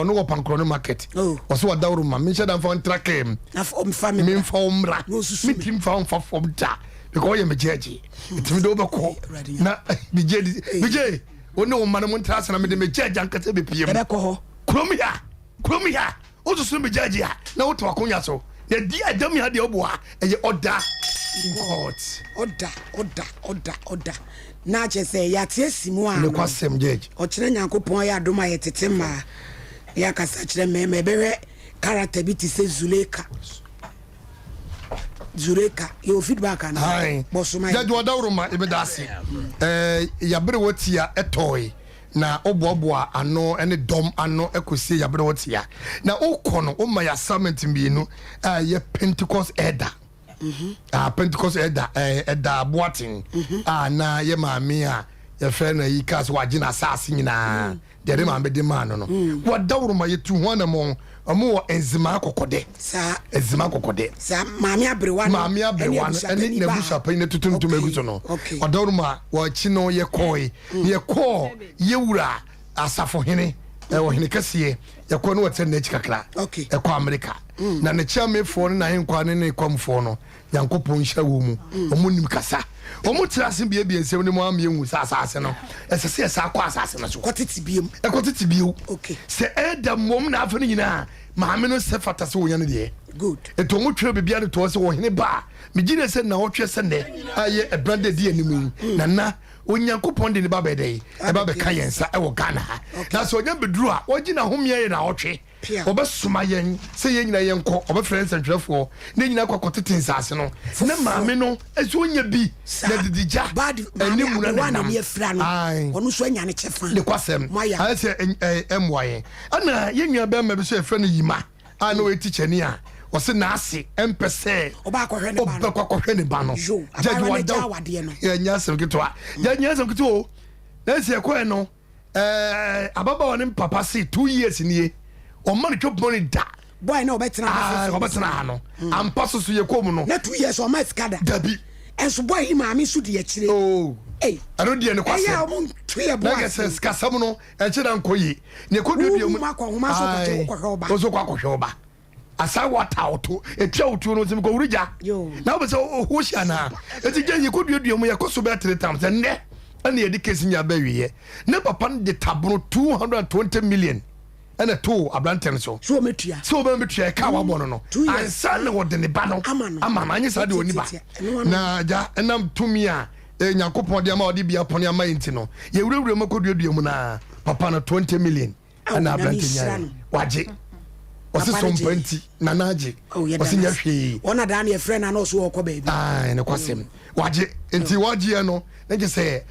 ono wo pankro market o so wadawru ma me sheda fa ntra kem me fa omra me tim fa fom da because ye me jeje itimi do be ko na bije oni wo man mo ntra sana me de me jeje ankata be piem e be ko ho kromi ya o so me jeje ya na wo to akonya so the dia adam ya de oboa eye order order na je say ya tie simu a ne kwasem jeje o kire nyankopon ya adoma ye tete ma ya kasa kire me bewe character bi ti se Zuleka your feedback and boss my that wadawruma ebedase ya bere wotia etoy na oboaboa ano ene dom ano ekosie ya bere wotia na okono o ma ya summit bienu ye Pentecost elder Pentecost elder boating na ye maame a ye fe na yi kas wagina asase nyina de ma be man no wadawruma ye tu ho na mo omo enzima kokode sa enzima kokode sa maami abrewa ene nebusa pa ine tutuntum eguso no odoruma wa chi no ye koi ye ko ye wura asafo hene wo hene kase ye ko no wate na chikakra e ko America na ne chiamefo no na henkwa ne kwamfo no yankopon hya wo mu omo nim kasa omo trase bia nsem ne mo am yenwu asase no esese esa kwa asase no so kwotiti biem se eda mom na afa nyina maame no se fata se wo yana de good eto mo twa bibia ne to se wo hene ba me gine se na wo twa se ne aye e brande di animu na onyankopon de ne ba be dey e ba be kayensa e wo Ghana na so onya beduru a wo gina homie ye na wo twe obesuma yen se yen nyina yen ko obefrens antwefo ne nyina kwakotete nsase no ne maame no ezo onya bi na didija eni mu na na ye fra no onu so anya ne chefa de kwasem ase emwaye ana yen nua be ma be so efra no yima ana we teacher ni a o se na ase empese oba kwahwe ne ba no jaji wade no ya nyasem kitwa ya nyasem kitwa na se ko no ababa woni papa se 2 years ni o man chop money da boy na obetena no ampa so ye kom no na 2 years o ma skada dabi enso boy hi maami so de akire aro de ne kwase ya mo tue boy na se kasam no e chira nkoyi ne kodua mu ma homa so ko so kwa ko ba asa wata auto etwa utu no sim ko urija na obe se ho hia na eti je ye kodua mu ye ko so be 3 times ne ana ye de kesi nya ba wiye ne papa de tabro 220 million ene to abranten so metua ka wa bono no ansa ne wode ne ba no ama anye sa de oni ba na ja enam tumi a nyankopon de ma ode bia pone ama yinti no ye wurewure makoduadua mu na papa no 20 million ana abranten nya waje osi Sompa nti na naje osi nya hwe ona da na ye friend na no so ko ba bi ne kwasem waje nti waje no nje se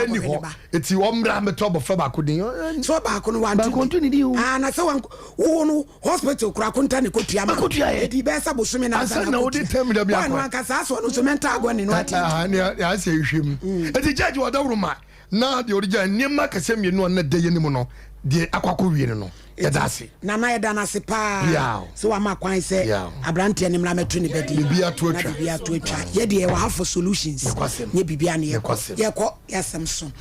ni ho eti omra meto bofa ba kodin so ba ko no wantu ni di na se wan wo no hospital kura konta ne kotua ma edi be sa bosume na asa na odi tem da bia ko wan sa so no so mental agoni no ati ya se hwem eti judge wadawruma na de original niema kase mienu na de yenim no de akwakọ wie no ya dase na na ya dana se pa so wa ma kwan se abrante ne mra metu ne bedi bibia to atwa ye de wa have solutions ye bibia ne ye ko ya Samson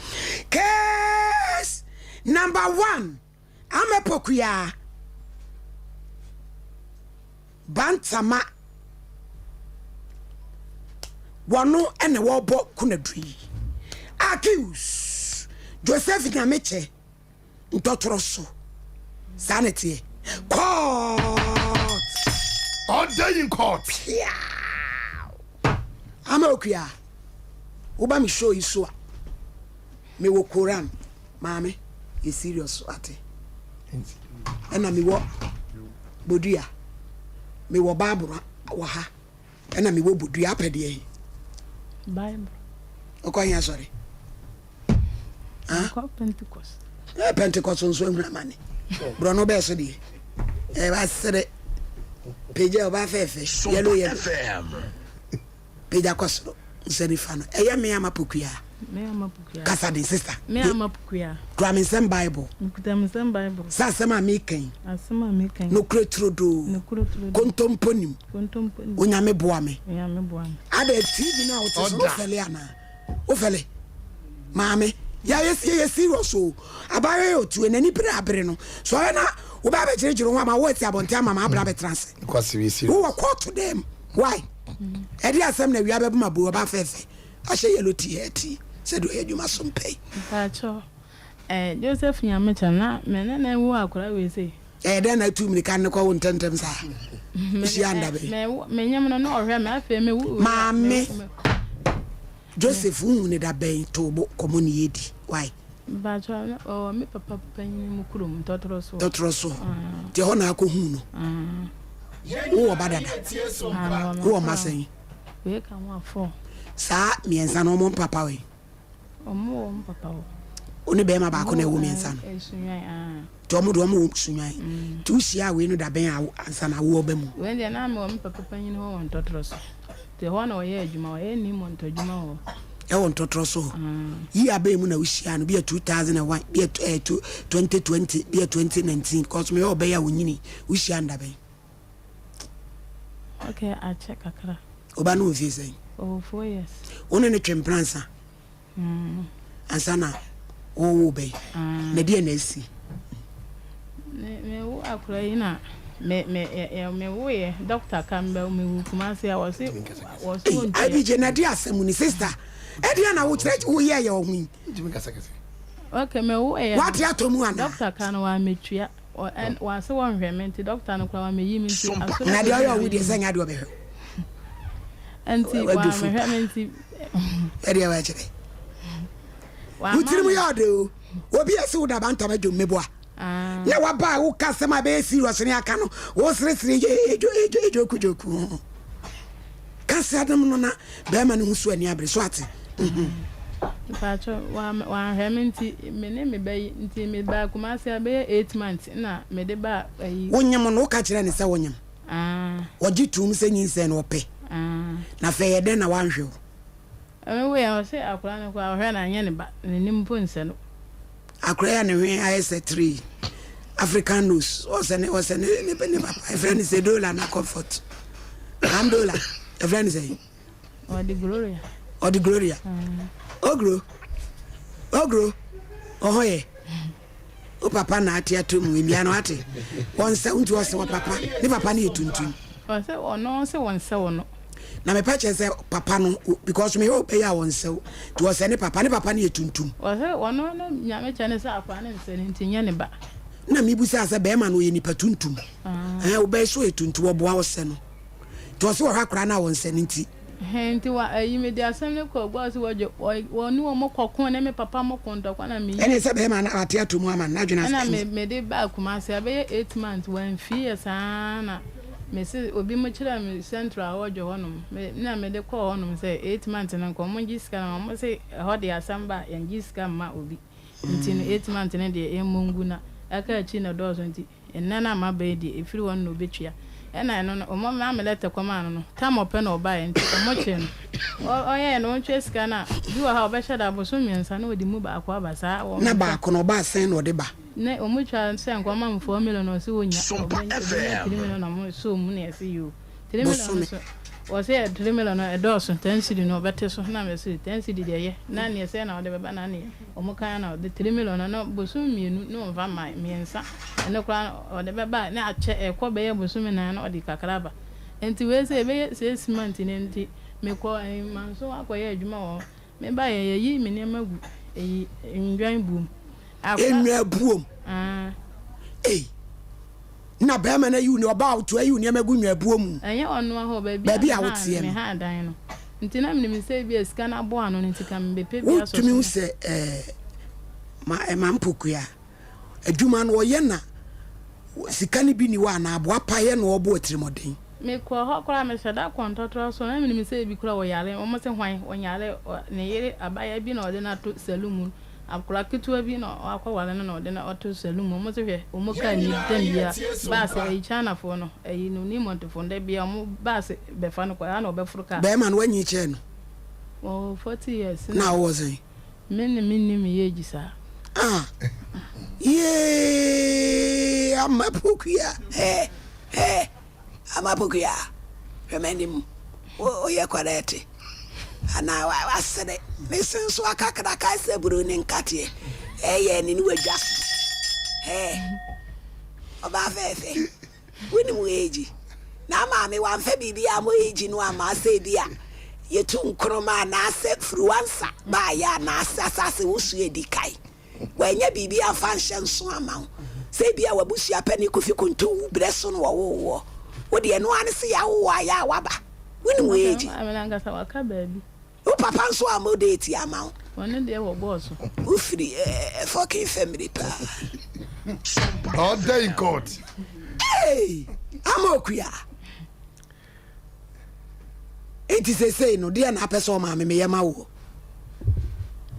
case number 1 amepokuya bantama wono ene wo bo kunadui accuse Joseph Nyameche ntotoroso sanity court order in court amaokuya uba mi show iso me wo Quran maame e serious ate ena mi wo bodua me wo Bible wa ha ena mi wo bodua apede Bible okonya sorry Pentecost Pentecost so nwura mane bro no be so de ba sere page oba fefe yellow FM page akosro nseri fa no eye me amapokuya kasa de sister me amapokuya Kwame Sem Bible nkutam Bible sasema mekan no kretrodo kontomponim onyame boame ada TV na o te so fele ana o fele maame ya yes serious so abare otu enani pere abere no so na wo ba be chire ho ama wo ti abonte ama ma abra be trance because we serious who quote to them why e dey asem na wi abebu ma bo ba fefe a she yellow tea said do eduma some pay Pacho. Joseph Nyamecha na menene wo akora we say. Then I 2 minutes can ko wontentem sa. She anda be. Me nyam no ohwe me afa me wu. Mame. Joseph wu ne da ben to bo komoni yedi. Why? Pacho o me papa panyin mu kurom totoro so. Totoro so. Ti ho na ko hu no. Wo badada. Wo masen. We ka wa fo. Sa miensa no mo papa we. Omo papa wo. Oni be ma ba ko na wo miensa no. Esunyan to mo do mo sunyan tu sia we no da ben ansa na wo ba mu when dey na me o papa panyin ho won totoro so te ho na o ye adwuma o ye ni mo ntojuma ho e won totoro so yi abe mu na wo sia no be 2001 be 2020 be 2019 because me o be ya wonyini wo sia nda ben okay I check akara oba no fi say oh 4 years ono ne twempransa ansa na wo be na dia na si me wo akura yi na me wo ye doctor Campbell me wo kuma se a was I be jenadi asemu ni sister e dia na wo church wo ye wo hu okay me wo ye what ya to mu ana doctor kan wa metua wa se won hwementi doctor no kwa wa me yi mi nti aso na dia yo wo dia sanya dia be anti wa me hwementi e dia wa chire wo tiri mu ya de obi ase wo da banta ma dwom meboa na wa ba wo kasema be serious ni aka no wo sire ejo kujoku kasa adam no na be ma ne husu ani abre so ate Pacho wa hwementi me ne me be nti me ba kuma se be 8 months na me de ba yi wonyam no ka kire ne se wonyam oji tum se nyin se no pe na fe ye den na wanhwe we o se akura ne kwa hwe na anye ne ba ne nimpo nse no akura ya ne hwe ayese 3 African news o se ne papa e friend say dollar na comfort $1 e friend say o di gloria ogro ohoye o papa na atia to mu bia no ate won se untu o se wa papa ni papa na etuntun o se ono se won se wono na me pa che se papa no because me hope ya won se to o se ni papa na etuntun o se ono na nyame che ne se akwa ne se ni ntinya ne ba na me busa se be ma no ye ni patuntum o be so etuntu obo a o se no to o se wo hakura na won se ni nti henti wa ayi me dia asem ne ko gbo se wojo woni wo mokokon na me papa mokonto kwa na me ene se be ma na ate atomu ama na dwena na me de ba kuma se be 8 months when fear sana me se obi mo kira me central wojo honum na me de ko honum se 8 months na ko mo giska na mo se ho de asamba yan giska ma obi nti 8 months ne de emungu na aka chi na dozo nti enana ma be de efiri won no betwa ena no o mo ma melete kwama no tam ope na oba enti o mo che no o ye no ntwe sika na bi wa ha obehye da boso miensa na odi mu ba akwa ba sa na ba ko no ba sen no de ba ne o mu twa se nkwama m 4 million no se wonya 3 million na mo so mu na ese yo 3 million so o se 3 million no edoso 10 cedi no bete so na me se 10 cedi de ye na ne se na o de beba na ne o mu kan na o de 3 million no boso mienu no mva ma miensa ene kwa o de beba na ache ekwo be ye boso mi na o de kakraba enti we se be 6 months ne enti me ko manso akoye adwuma wo me ba ye yi me ne magu eyi ndwan buum enwa buom na be ma na you ne oba to you ne magu nwa buom enye onu aho ba bi a wotie me ha dan no nti na me say bi esika na bo ano nti ka me pe bi aso tumi se ma mpokua adwuma no ye na sika ne bi ni wa na abo apaye no obo otirimoden me ko ho kora me shada kontotro so na me say bi kora wo yare o mo se hwan o yare ne yere abaya bi na ode na to salumu akura kitu bi na akwa wale na ode na auto salumu mo se hwe o mo ka ni dambia ba se e chana fo no e no ni monto fo nda bia mo ba se be fa no kwa na obefuruka be man wanyi che no oh 40 years na was he minni me yeji sa ye amapokuya amapokuya remember o ye kwarete ana wa sere ne senso akakra ka se buru ne nkate ye ni wadwa oba fefe wini mu eji na ma me wan fa bibia mo eji no ama se bia yetu nkroma na ase fruansa ba ya na asase wosu edikai wanya bibia function so ama se bia wabusia pani kofi kontu breso no wo wo de no ane se ya wo ya waba wini mu eji amelanga sa waka baby o papa nso amode ti ama woni de wo boss ufiri fucking family pa all day in court. Hey, amokuya. Enti say no dia na person ma me yema wo.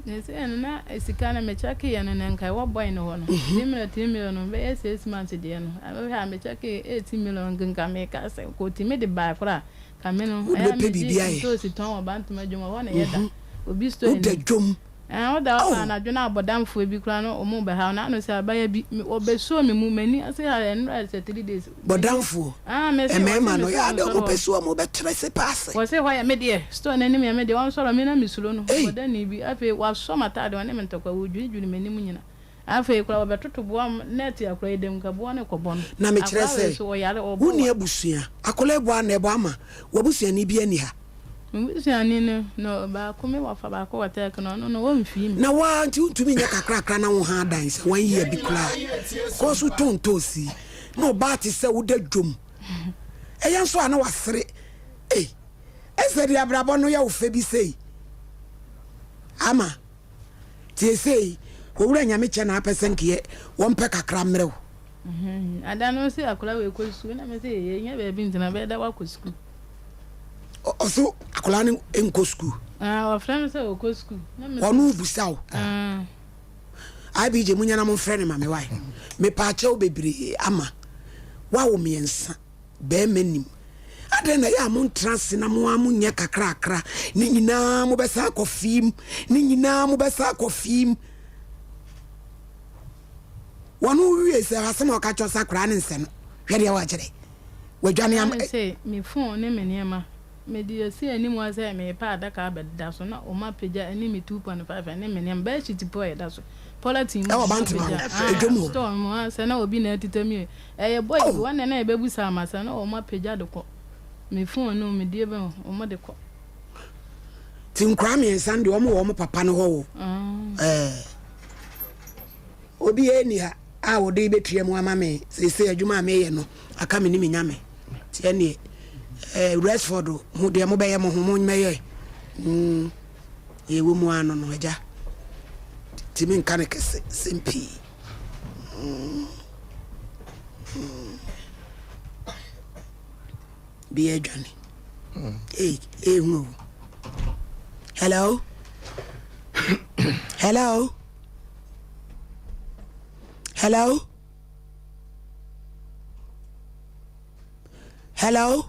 Yes, and na esika na me check ye no nkai wo boy no ho no. 3 million no be 6 months de no. I ha me check 18 million nka me ka say ko ti me de buy kora ka me no. I am me so si ton obanto madwuma ho na yeda. Obi store ni. Udadwom. Oda na adwuna abodamfo bi kura no omo be ha na no say abaya bi obeso me mu mani ase ha en 3 days bodamfo me say me no ya da mo peso mo be trese pass wo say hoya me de store na ni me de won soro me na misulo no boda ni bi afi wa so mata de won me ntokwa wodwudwu ni mani mu nyina afi kura wo betoto bo net akura edem ka bo ne kobon na me trese woni abusua akola bo na ebo ama wabusua ni bi ani ha Mbusiani no ba kome wafa ba ko watek no wo mfim na wa nti untumi nya kakra na wo ha dan se wan ye bi kula ko so tontosi no ba ti se wo da dwom eya so ana wasere ese dia brabo no ya wo fe bi sei ama ti sei wo wura nya me che na pesen kiye wo mpe kakra mrew ada no se akola we ko su na me se ye nya be bi ntina be da wa ko school also akola ni enko school wa friend say o ko school na me onu busaw IBJ munya na mo friend ma me wai me pa che o bebre ama wa wo miensa be manim ade na ya mo trans na mo amunya kakra ni nyina mo besa akofim ni nyina mo besa akofim wonu wie se asema ka cho sakra ne nse no hwede wa kire wadwane am say me phone ne me niema me di see ani mo say me pa adaka abeda so na o ma peja ani me 2.5 ani me niema ba chiti po eda so politin mo bantima edwomo storm mo say na obi na atitami boy one na ebebusa ma say na o ma peja de ko me phone no me di ebe o mo de ko tin kwame nsande o mo papa no ho obi eni ha a wo de betua mu ama me se adwuma me ye no aka me ni me nyame tie ne Resford mu de mo be ye mo ho mo nyme ye wo mu ano no aja timi nka ne kese simpi bi adwane hu hello hello hello hello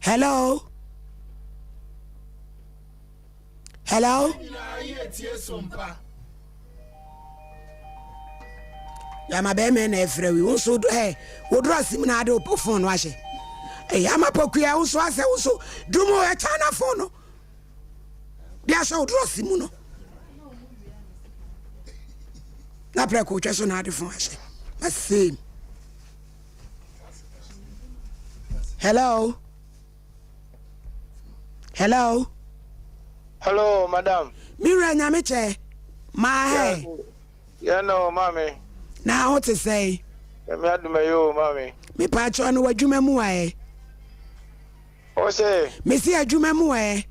hello hello ya ma be me na efrewi wo so wo dro asim na ade o phone wa hye ya ma pokua wo so ase wo so dumo e chana phone no dia so dro asim no na preko cheso na ade phone hye ma same hello hello hello madam mira nyameche ma he ya no mami na what to say me aduma yo mami me pa cho no wadwuma mu ae o se me si adwuma mu ae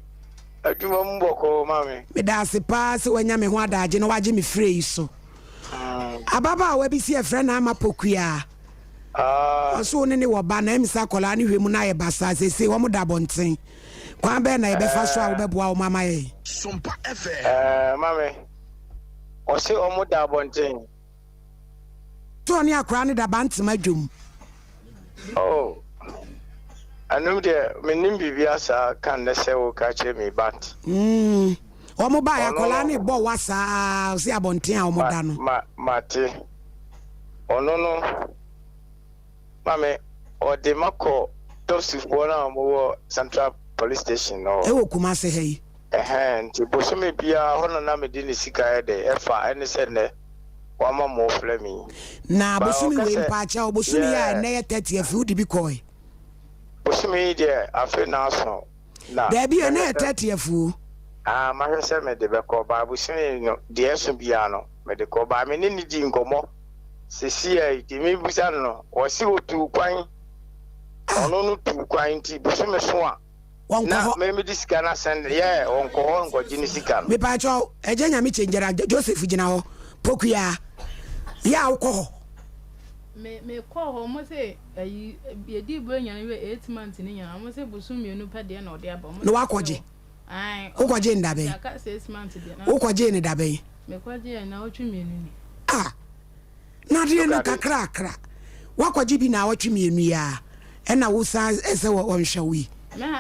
adwuma mu boko mami me da se pa se wanya me ho adaje no waje me free so ababa wa bi si e frɛ na ama pokua so ne wo ba na emisa kola ne hwemu na ye basa se wo mo da bonten kwa be na ye be fa so a wo be boa wo mama ye Sompa FM mami o se o mo da bonten to ne akra ne da bantima dwom oh anum de menim bibia sa kan ne se wo ka che me bat o mo ba ya kola ne bo wasa o se abonten a o mo da no mate ono no mami o de mako those one more Central Police Station no. E wo Kumase hey. Nti bosome bia hono na me di ne sika de efa ene se ne wama mo flemi na bosome we mpacha obosome ya na ye 30 afi udi bi koi bosome de afi na so na da bi na 30 afi ma hwe se me de be ko ba bosome no de eso bia no me de ko ba me ni di nkomo sesi ai di me busa no o si otu kwan ono no tu kwan ti bosome so a na me disika na send onko jini sika me pa cho eje nya me chenjera Joseph gina ho pokuya ya uko me call ho mo say ayi e di bro nya we 8 months ni nya mo say busumi enu pa de na ode aba mo no wakoje ai ukoje ndabe ya ka 6 months de na ukoje ni dabe me kwaje na otwemi enu ni na de no kakra wakoje bi na otwemi enu ya e na wo sa ese wo hwewi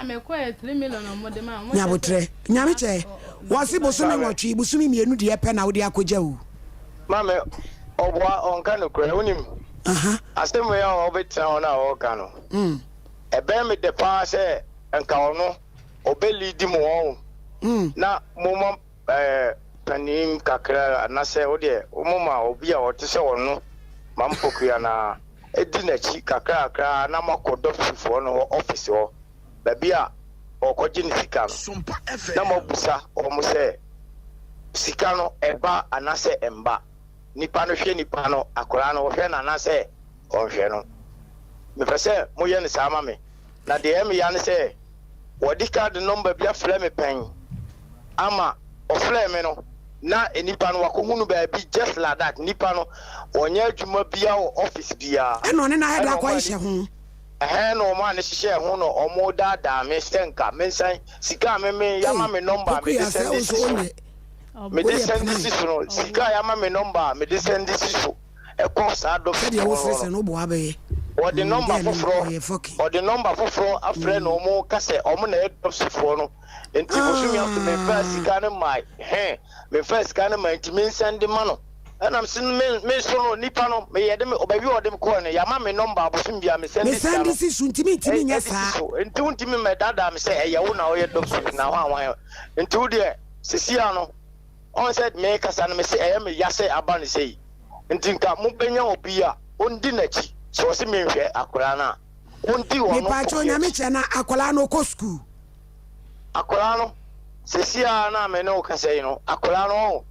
me kwa 3 million on de ma mo nyabotre nyamiche wasi bosumi nwotwi busumi mienu de pe na wo de akogya wo mame obwa onka no kra unim asem we a obetra ona o ka no ebe me de pa se enka ono obeli di mo na mo panim kakra na se o de umuma obi a wote se wono mampokuya na edi na chi kakra na makodo fifo no office ho babia okoje ni sika no na mabusa omo se sika no eba anase emba nipa no hwe nipa no akora no hwe na anase onhwe no me pese mo ye ni sama me na de em ya ne se wodi card number bia frɛ me pen ama ofrɛ me no na enipa no wakohunu ba bi just like that nipa no onye adwuma bia office bia eno ne na heda kwa ihye ho no man hye ho no omo dada me senka me san sika me ya ma me number me send this me de send this no sika ya ma me number me de send this so e ko sa do de wo sese no bo abe o the number foforo afre no mo kase omo na edopsifo no enti bosumi aso me first sika ne mai me first sika ne mai enti me send ma no and sin me so no nipa no me yede me obabi odem ko ne ya ma me number bosumi bia me send this so ntimi nya sa enti untimi me dada me say ye wo na wo ye dopsif na ho enti wo de sesia no on said me kasa no me say me yase aba ne say enti nka mo benya obi a ondi nachi so se me hwe akora na ondi wo no me pa cho nya me che na akora no ko school akora no sesia na me no kasa yi no akora no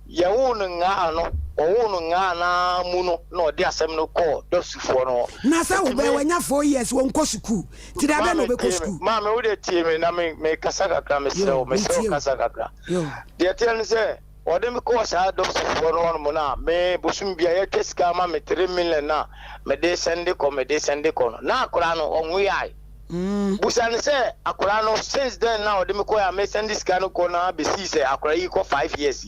ye wo no nga no owo no nga na mu no na odi asem no ko dosufo no na sa wo be wanya 4 years won ko school ti da be no be ko school ma me wo de tie me na me kasa kakra me se kasa kakra de tie se ode me ko sa dosufo no mo na me bosum bia ye keska ma me 3 million na me de sende ko no na akora no onwu yai busan se akora no since then now ode me ko ya me send this guy no ko na be see se akora yi ko 5 years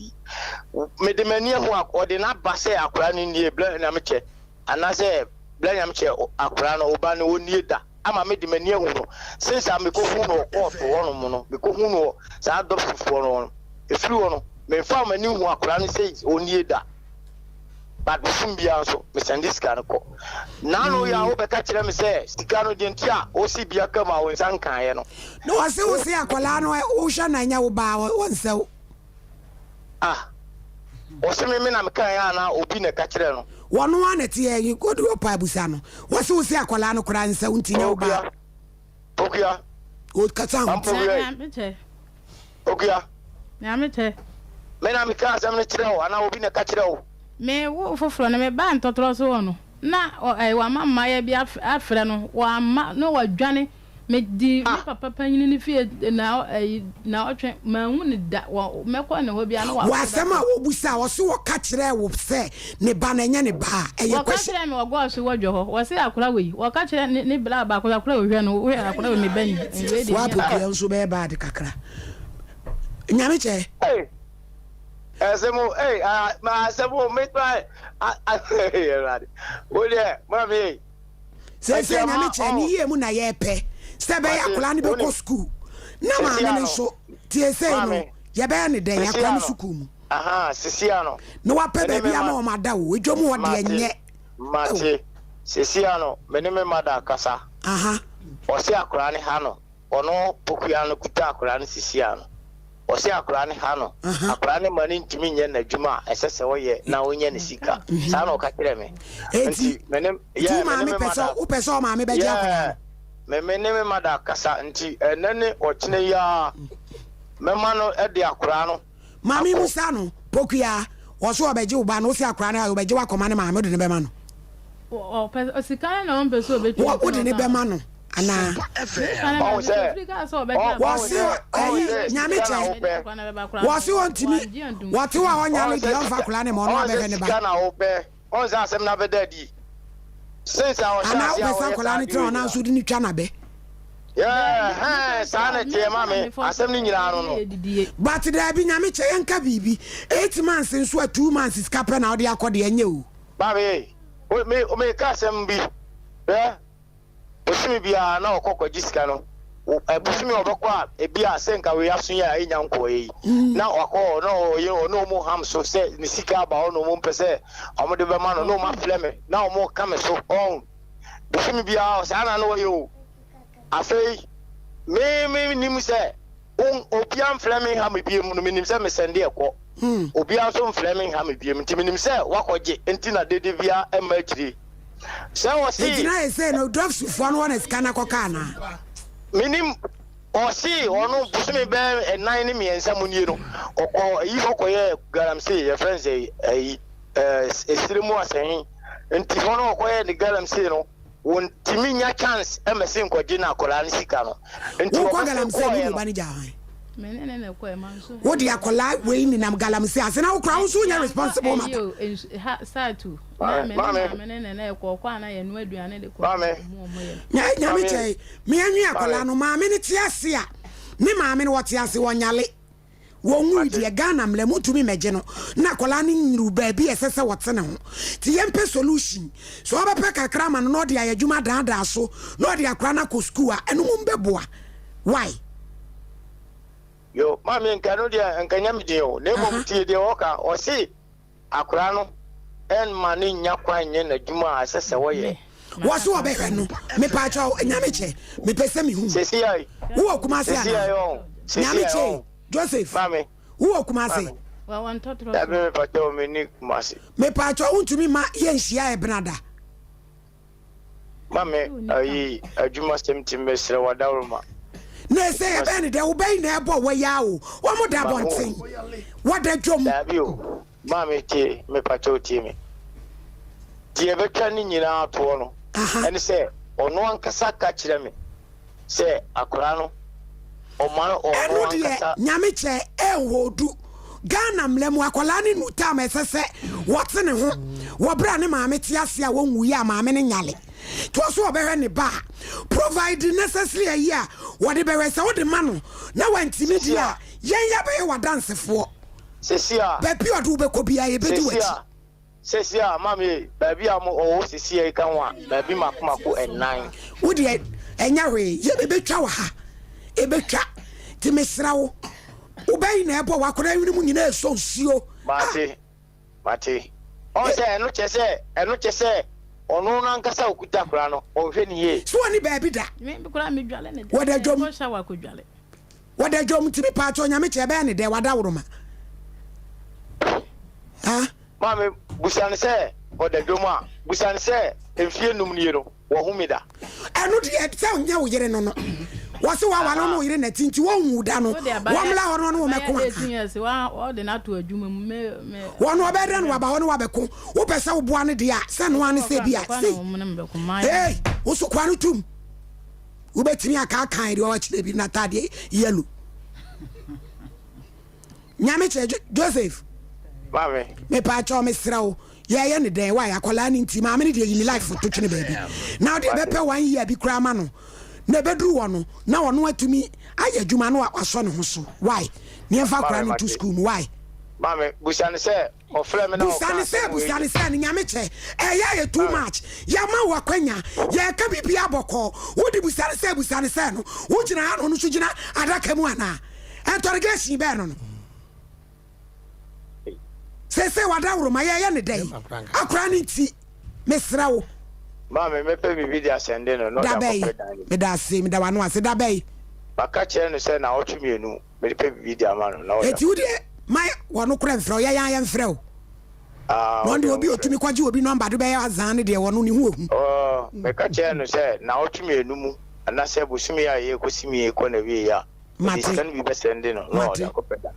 me de mani ho akode na ba se akora ni nie bla na me che ana se bla na me che akora no oba no nie da ama me de mani ho no since am ko hu no ko to wono mo no me ko hu no sa do fufo no efiri wono me fa mani hu akora no se onie da but bia so me send this guy ko na no ya wo be ka kire me se sika no de ntia o si bia ka ma wo san kan ye no no wo se akola no wo hwa na nya wo ba wo nsew o se me na me kan ya na obi na ka kire no wono ana tie yi ko do pa busa no wo se akola no kura nsew ntinya wo ba okia o kata okia na mete me na me kan sam ne kire wo ana obi na ka kire wo me wo foforo na me ba ntotoro so wono na wa mama ya bi afre no wa ma no wa dwane me di me papa panyin ni fie na otwe ma hu ni da me ko na ho bia no wa sama wo busa wo so wo ka kire wo se ne ba na nya ne ba eye kwesi wa ka kire me wo go so wo dwo ho wo se akora we wo ka kire ni bla ba akora wo hwe no wo akora we me bani wa pokuya nso be ba de kakra nyame che Asemo ma asemo me try right ole mami se nyame che ni ye mu na ye pe se be yakula ni be ko school na ma ne so tie se no ye be ne den yakula ni school mu sisiano no wa pe be bia ma o mada wo edwom wo de enye mate sisiano me ne me mada kasa ɔse akora ne ha no ɔno pokuya no kuta akora ne sisia no ɔse akora ne ha no akora ne ma ne ntimi nyɛ n'adwuma a ɛsɛ sɛ wɔyɛ na wonyɛ ne sika saa na ɔka kyerɛ me nti menem yɛ me pɛsɛ wopɛsɛ ɔma me bɛgye akora me ne mada kasa nti ɛnɛ ne ɔkyene ya mɛma no ɛde akora no maame musa no pokuya wɔso ɔbɛgye wo ba no wosi akora no ɔbɛgye wakɔma ne maame wode ne bɛma no sika na ɔmpɛ sɛ ɔbɛtwa wode ne bɛma no ana wɔse nyame kyɛ wɔse wɔntimi wɔte wo a ɔnyale deɛ ɔmfa akora ne ma ɔno abɛhwɛ ne ba ɔnsɛ asɛm na bɛda di ana wopɛsɛ akora no tena ɔna nso wode ne twa nabɛ saa na tiɛ ma me asɛm no nyinaa no but daabi nyame kyɛ yɛnka biribi 8 months nso a 2 months sika pɛ na wode akɔ deɛ ɛnyɛ o babe meka asɛm bi bosome biara na ɔkɔkɔgye sika no bosome ɔbɛkɔ a ebi a sɛ nka wei aso yɛ a ɛnya nkɔɔ yi na wakɔ na ɔne ɔmo ham so sɛ ne sika aba hɔ na ɔmo mpɛ sɛ ɔmode bɛma no na ɔmo aflɛ me na ɔmo ka me so bosome biara saa na wɔyɛ o afei me nim sɛ obiara mfrɛ me ha me biem no menim sɛ mesɛnde ɛkɔ obiara nso mfrɛ me ha me biem nti menim sɛ wakɔgye nti na dede biara ɛma akyiri sɛ wɔse ɛgyina yɛ sɛ no drugsufoɔ no wɔne sika no kɔka anaa menim ɔse ɔno bosome bɛɛ ɛnan ne mmiɛnsa mu nie no ɔkɔ ayi hɔ kɔyɛ galamsey yɛfrɛ sɛ ayi ɛsire mu asɛhe nti hɔ no ɔkɔyɛ ne galamsey no wɔntimi nya chance ɛmɛ se nkɔgye no akɔlaa ne sika no nti wokɔ galamsey ne ne ba no gya wode akɔlaa wei nenam galamsey ase na wokora wo so wonya responsible mata nyame kyɛe meanwe akɔlaa no maame no te ase a ne maame no wɔte ase wɔnyale wɔnwu deɛ Ghana mlɛ mutumi mɛgye no na akɔlaa no nyiru baabi ɛsɛ sɛ wɔte ne ho nti yɛmpɛ solution so wɔbɛpɛ kakra ma no na ɔde ayɛ adwuma daadaa so na ɔde akora no akɔ skul a ɛno mu mbɛboa why yo mami nka no dia nka nyame de o na mmom tie de woka o si akora no en ma ne nya kwan nye na dwuma a sese wo ye wo so obehwe no me pa cha nyame che me pese me hu sesi ai wo kuma se sesi ai o nyame che Joseph mami wo kuma se wa wan totro da me pa cha o me ni kuma se me pa cha untumi ma ye nhia e benada mami ayi adwuma stemtim mesre wadawruma na say e be ne de wo be na ebo wo ya o wo mo da bonten wo da dwom da bi o mami tie me pa cha o tie me tie be twa ni nyina to no ene say ono ankasa ka kire me say akora no o ma o ankasa nyame che e wodu Ghana mlemu akola ni nuta ma sese wote ne ho wo bra ne maame te ase a wonwu ya maame ne nyale to so obehwe ne ba provide necessary a year what the bewe se wo de ma no na wantimi dia yen ya be wa dancefo sesia be pi odu be ko bia ye be di wachi sesia mami ba bia mo o sesia e kan wa ba bi makomako enan wo de enya hwe ye be betwa wa ha e betwa ti mesra wo wo bai na ebo wa kora wi mu nyina eso sio mate o se eno chese ono na nkasa okuta kora no o hwe ni ye so ani ba bi da me kora me dwale ne wada dwom sha wa ko dwale wada dwom ti mi pa cho nya me che ba ne de wada woroma ha mame busane se wada dwom a busane se emfie num ni no wo humida eno de se nya wo yere no no wose wa wa no yire na tinti wo hu da no wamla ho no wo meko wa de na to adwuma me wo no be den wa ba ho no wa beko wo pese wo boa ne de a se no an se bia hey wo so kwa no tum wo betimi aka kan de wa chire bi na tade yellow nyame che Joseph mame me pa cho me srawo ye ne den wa yakola ni nti ma me de yini life to twene baby now de be pe 1 year bi kra ma no na bedru wono na wono atumi aye dwuma no aso ne ho so why ne emfa kra no to school why mame busane se ofre me na busane se ne nyame che ye too much ya ma wakwanya ya ka bibia boko wodi busane se no wo gina ha no so gina adaka mu ana interrogation be no se wada woro ma ye ne dai akra ne nti mesra wo Mama me pe bibi dia sende no no da me da se me da wano ase da bay baka che no se na otwe mienu me pe bibi dia ma no na o eti udi my wano kura mfrɛ ya mfrɛ o no ndi obi otumi kwaji obi number do be azan ne de wano ni hu oh me ka che no se na otwe mienu mu ana se busumi ya ye kosimi ye ko na wi ya mate kan bi be sende no no da ko peda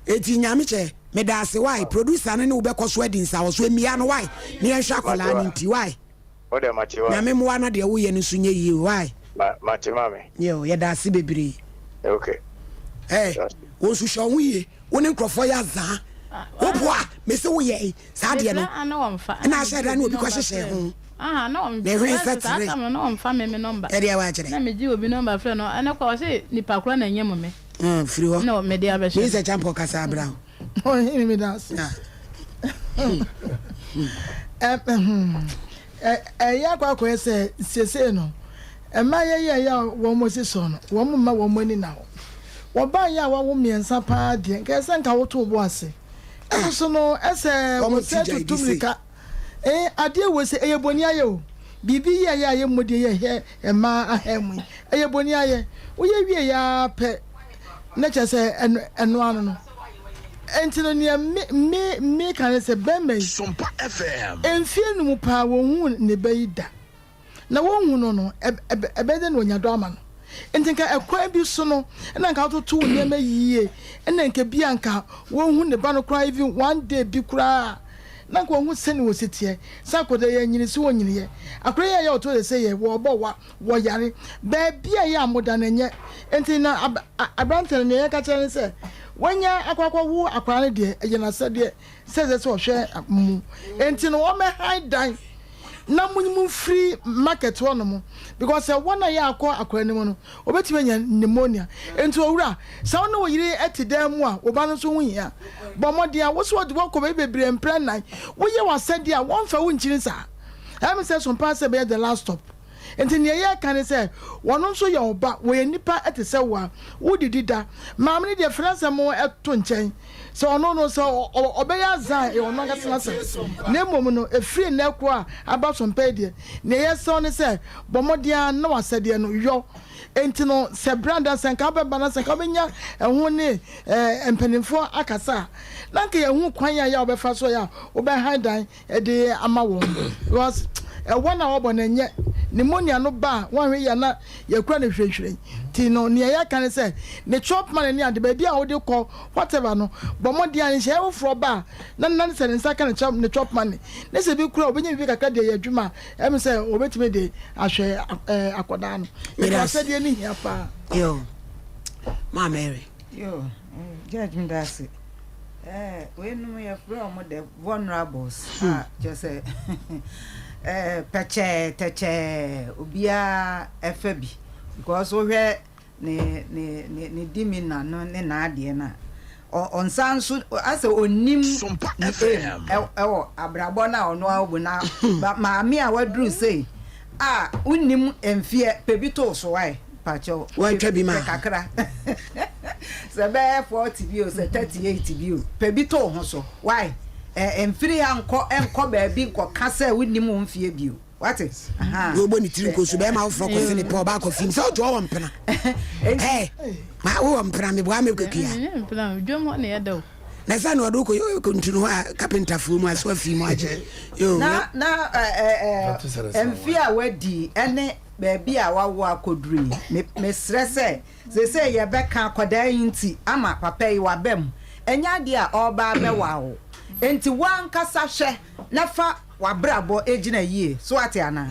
eti nyame che me da se why producer ne wo be koso wedding sa wo so emia no why ne en hwa kola ni nti why o de mate why nyame mo na de wo ye no so nye yi why mate mame yo ye da se bebre okay wo su sho hu ye wo ne nkrofo ya za wo boa me se wo ye sa de no na sha da no obi kwa hyehyɛ ho no me hwe setire no on fa me number e dia wa kire na me ji obi number frɛ no ana kwa se nipa kura na nyem me free ho no me dia be hye me se champo kasa abra oh hini me da se ya kwa ese sese no ma ya wo mo se so no wo mo ma wo mo ni na wo ba ya wo miensa pa de ke se nka wo to bo ase so no ese wo se tutumika ade wo se eyeboni aye o bibi ya ye mode ye he ma ahemu eyeboni aye wo ye wie ya pe na che se eno anu no entino ne me kan se bemme Sompa FM enfie no mu pa wo hu ne bayida na wo hu no ebede no nyado ama no entinka ekwan bi so no na nka to ne ma yie na nka bi anka wo hu ne ba no kra even one day bi kra na nka wo hu sene wo sitie sakoda ya nyini si wo nyini ye akra ya o to de say ye wo bo wo yare ba bia ya amoda na nye entina abrantel ne ya ka chere se wanya akwakwa wu akwara ne de ejina sede seze se ohwe mu entino wo me high dan na munyimu free market wono mo because one ya akọ akwara ne mo no obetime nya pneumonia enti owura sa wono wo yire etidam mu a oba no so hu hia bomode a wo so de wo ko bebre mpre nan wo ye wasade a won fa wo nchiri sa am say some pass be the last stop enti ne ye kan say wono so ye oba wo ye nipa etese wa wo didida maamne de France mo eto nchen so ono no so obeya zan e ono gasena se na mom no efiri na ko a aba so mpedie ne ye so ne se bomodia na wasade no yo enti no se branda sen ka beba na sen ka benya eho ne empanimfo akasa na nka ye hu kwan ya obefa so ya obe handan e de ama wo because wana obo na nye pneumonia no ba wan hwe ya na ye kura ne hwehwere ti no ne ya kan se ne chop man ne ade ba bia wo de ko whatever no bomode an hye wo fro ba na se ne saka ne chop man ne se bi kura obenya bi kaka de ya adwuma em se obetime de ahwe akoda no me se de ni hia pa yo ma Mary yo judgment that's it when we are from the vulnerables just say peche obia efabi because we ne dimina no ne na ade na on sanso ase onim ewo abrabo na ono awu na maami a wadru sei unim emfie pebito so wai pacho wan twa bi ma kakra se be 40 bio se 38 bio pebito ho so why emfiri enko ba bi nko kasa unim mfie bio what is wo bo ni tiri ko so be ma fro ko se ni po ba ko film so to wo mpena ma wo mpena me bo am kwekua mpena dwomo ne yado na sa no do ko kontinu ha carpenter fu mu aso fi mu aje yo na emfia wadi ene ba bi a wawo akoduri me stress se ye be kan akoda yinti ama papa yi wa bem enya de a oba be wawo enti wan kasa hwe na fa wabrabo ejina yie so ate ana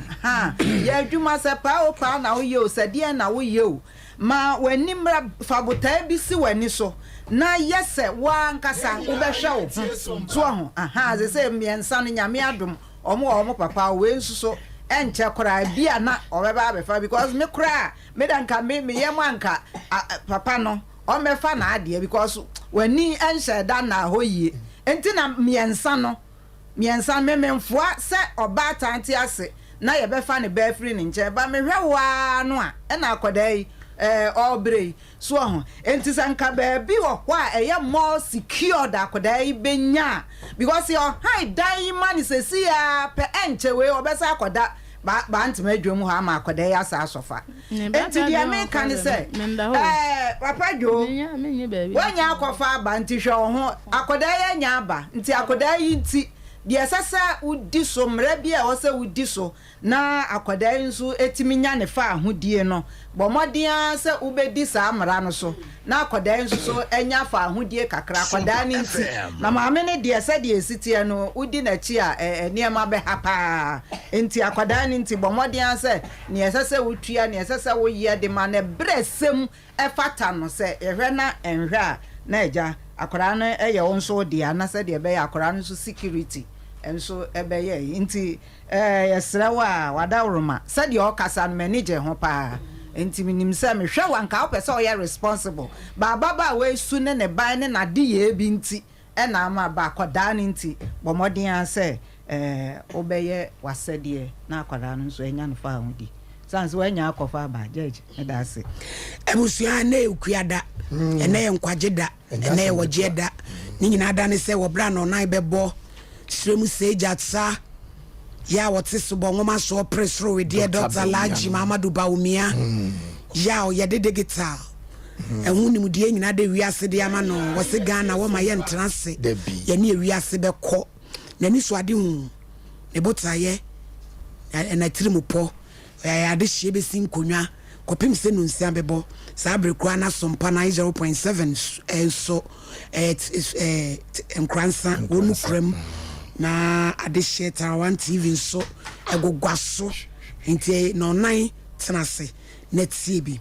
ya adwuma se pa o pa na wo ye o se de na wo ye o ma wani mra fabota bi si wani so na yese wan kasa wo be hwe o so ho se miensa no nyame adom omo papa we nsuso enche kora bia na obeba abefa because me kora me danka me yemanka papa no o mefa na ade because wani enche da na hoyie enti na miensa mememfoa se oba tanti ase na ye befa ne ba free ne nche ba me hwe wa no a na akoda yi obre so ho enti sanka ba bi wo kwa eye more secure da koda ibenya because your high die man is a pe enche we obesa akoda ba ntime adwom ho ama akoda ya sa asofa enti dia me kan say papa jo wanya akofa ba nti hwe ho akoda ya nya aba nti akoda yi nti dia sasa udi so mra bia wo se udi so na akoda nso etimi nya ne fa ahodie no bomodia se ubedi sa mra no so na akoda nso so enya fa ahodie kakra akoda ni nti na maame ne dia se dia sitie no udi na chi a niema be hapa enti akoda ni nti bomodia se ne sasa utua ne sasa wo ye de ma ne bresem efata no se ehwe na enhwe a na eja akoda no eye wo nso dia na se de be ya akoda no so security enso ebeye nti yesra wa wadawroma said your kasa manager ho pa enti minim se me hwe wanka opese o ye responsible baba we su ne ban ne na de ye bi nti e na ama ba akoda ne nti bomodin ase obeye wasede na akoda no so enya no fa hodi sans we nya akofa ba judge e da se ebusua na ekuada ene ye nkwageda ene ye wogeda ni nyina da ne se wo bra no nan bebo Sremu sejatsa ya wote subo ngoma so presro we dear Dr. Laji Mamadou Baumia ya o yede de guitar ehun ni mudie nyina de wiase de ama no wose Ghana wo ma ye ntrase ye ne wiase be ko na ni so ade hu e botaye na tirimupo ya de hie be sin konwa kopim se no nsia bebo sa brekwa na Sompa 0.7 so nkransa wonu krem na ade sheta one TV so egogwaso nti no nan tenase na tie bi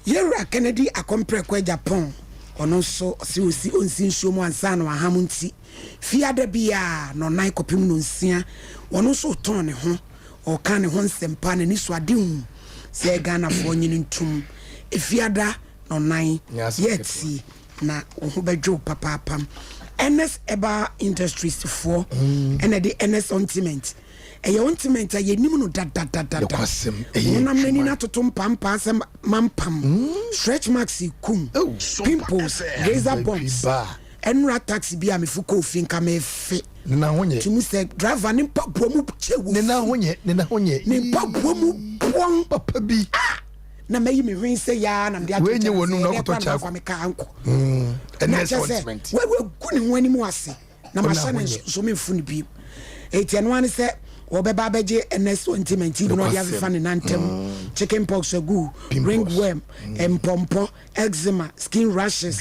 Yera Kennedy akompre kwa Japan ono so si onsi nso mu ansa na aham nti fiada bia no nan kopim no nsia ono so ton ne ho o kan ne ho nsempa ne ni so ade hu se Ghana fo nyini ntum efiada no nan yeti na oho bedwo papapam NS Eba Industries for and the NS Ontiment e ontiment a yenim no dadadada wonam nani na totom pampa sem mampam stretch marks kum pimples razor bumps enra taxi bia mefuko finka mefe na honye timu se driver ni papo mu chewu ne na honye ni papo mu pon papa bi na mayi me hwen se ya na mde wenye wonu na koto cha kwa meka anko NS Ontiment we kuni wani mu ase na machine so me funi bi etiano ani se obeba beje NS Ontiment ibi no dia fa ne nantem chicken pox agu ringworm empompo eczema skin rashes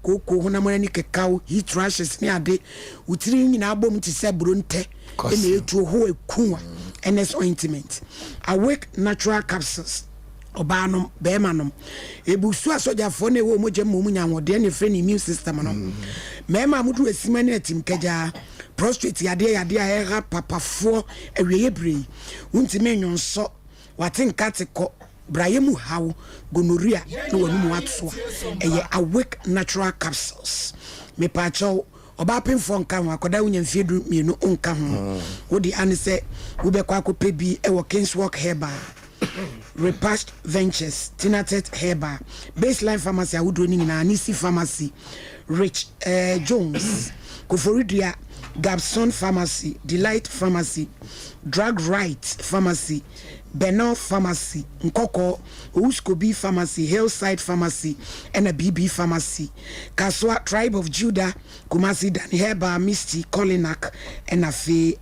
koko honamana ni kekao heat rashes ni ade utiri nyina abom ti se bronte ene etu ho ekunwa NS Ontiment awake natural capsules obanom beemanom ebusu asojafo na ewo moje mu nyanwode ne frɛ ne immune system no mema mudu asima ne atim kaja prostate yade a era papafo awieye brei untime nyonso watenkate ko brayemu hawo gonorrhea no wanu mu atso eye awake natural capsules me pacho oba penfo nka ho akoda wonya mfiedu mienu onka ho wodi ane se wo be kwa akopɛ bi e wo Kingswalk Herbal Repast Ventures Tinatet Herbal Baseline Pharmacy awudro ni nyina Nisi Pharmacy Rich Jones Koforidia Gabson Pharmacy Delight Pharmacy Drug Right Pharmacy Benno Pharmacy Nkoko Uskobi Pharmacy Hillside Pharmacy and a BB Pharmacy Kaswa Tribe of Judah Kumasi Dan Herbal Misty Kolinak and a Fe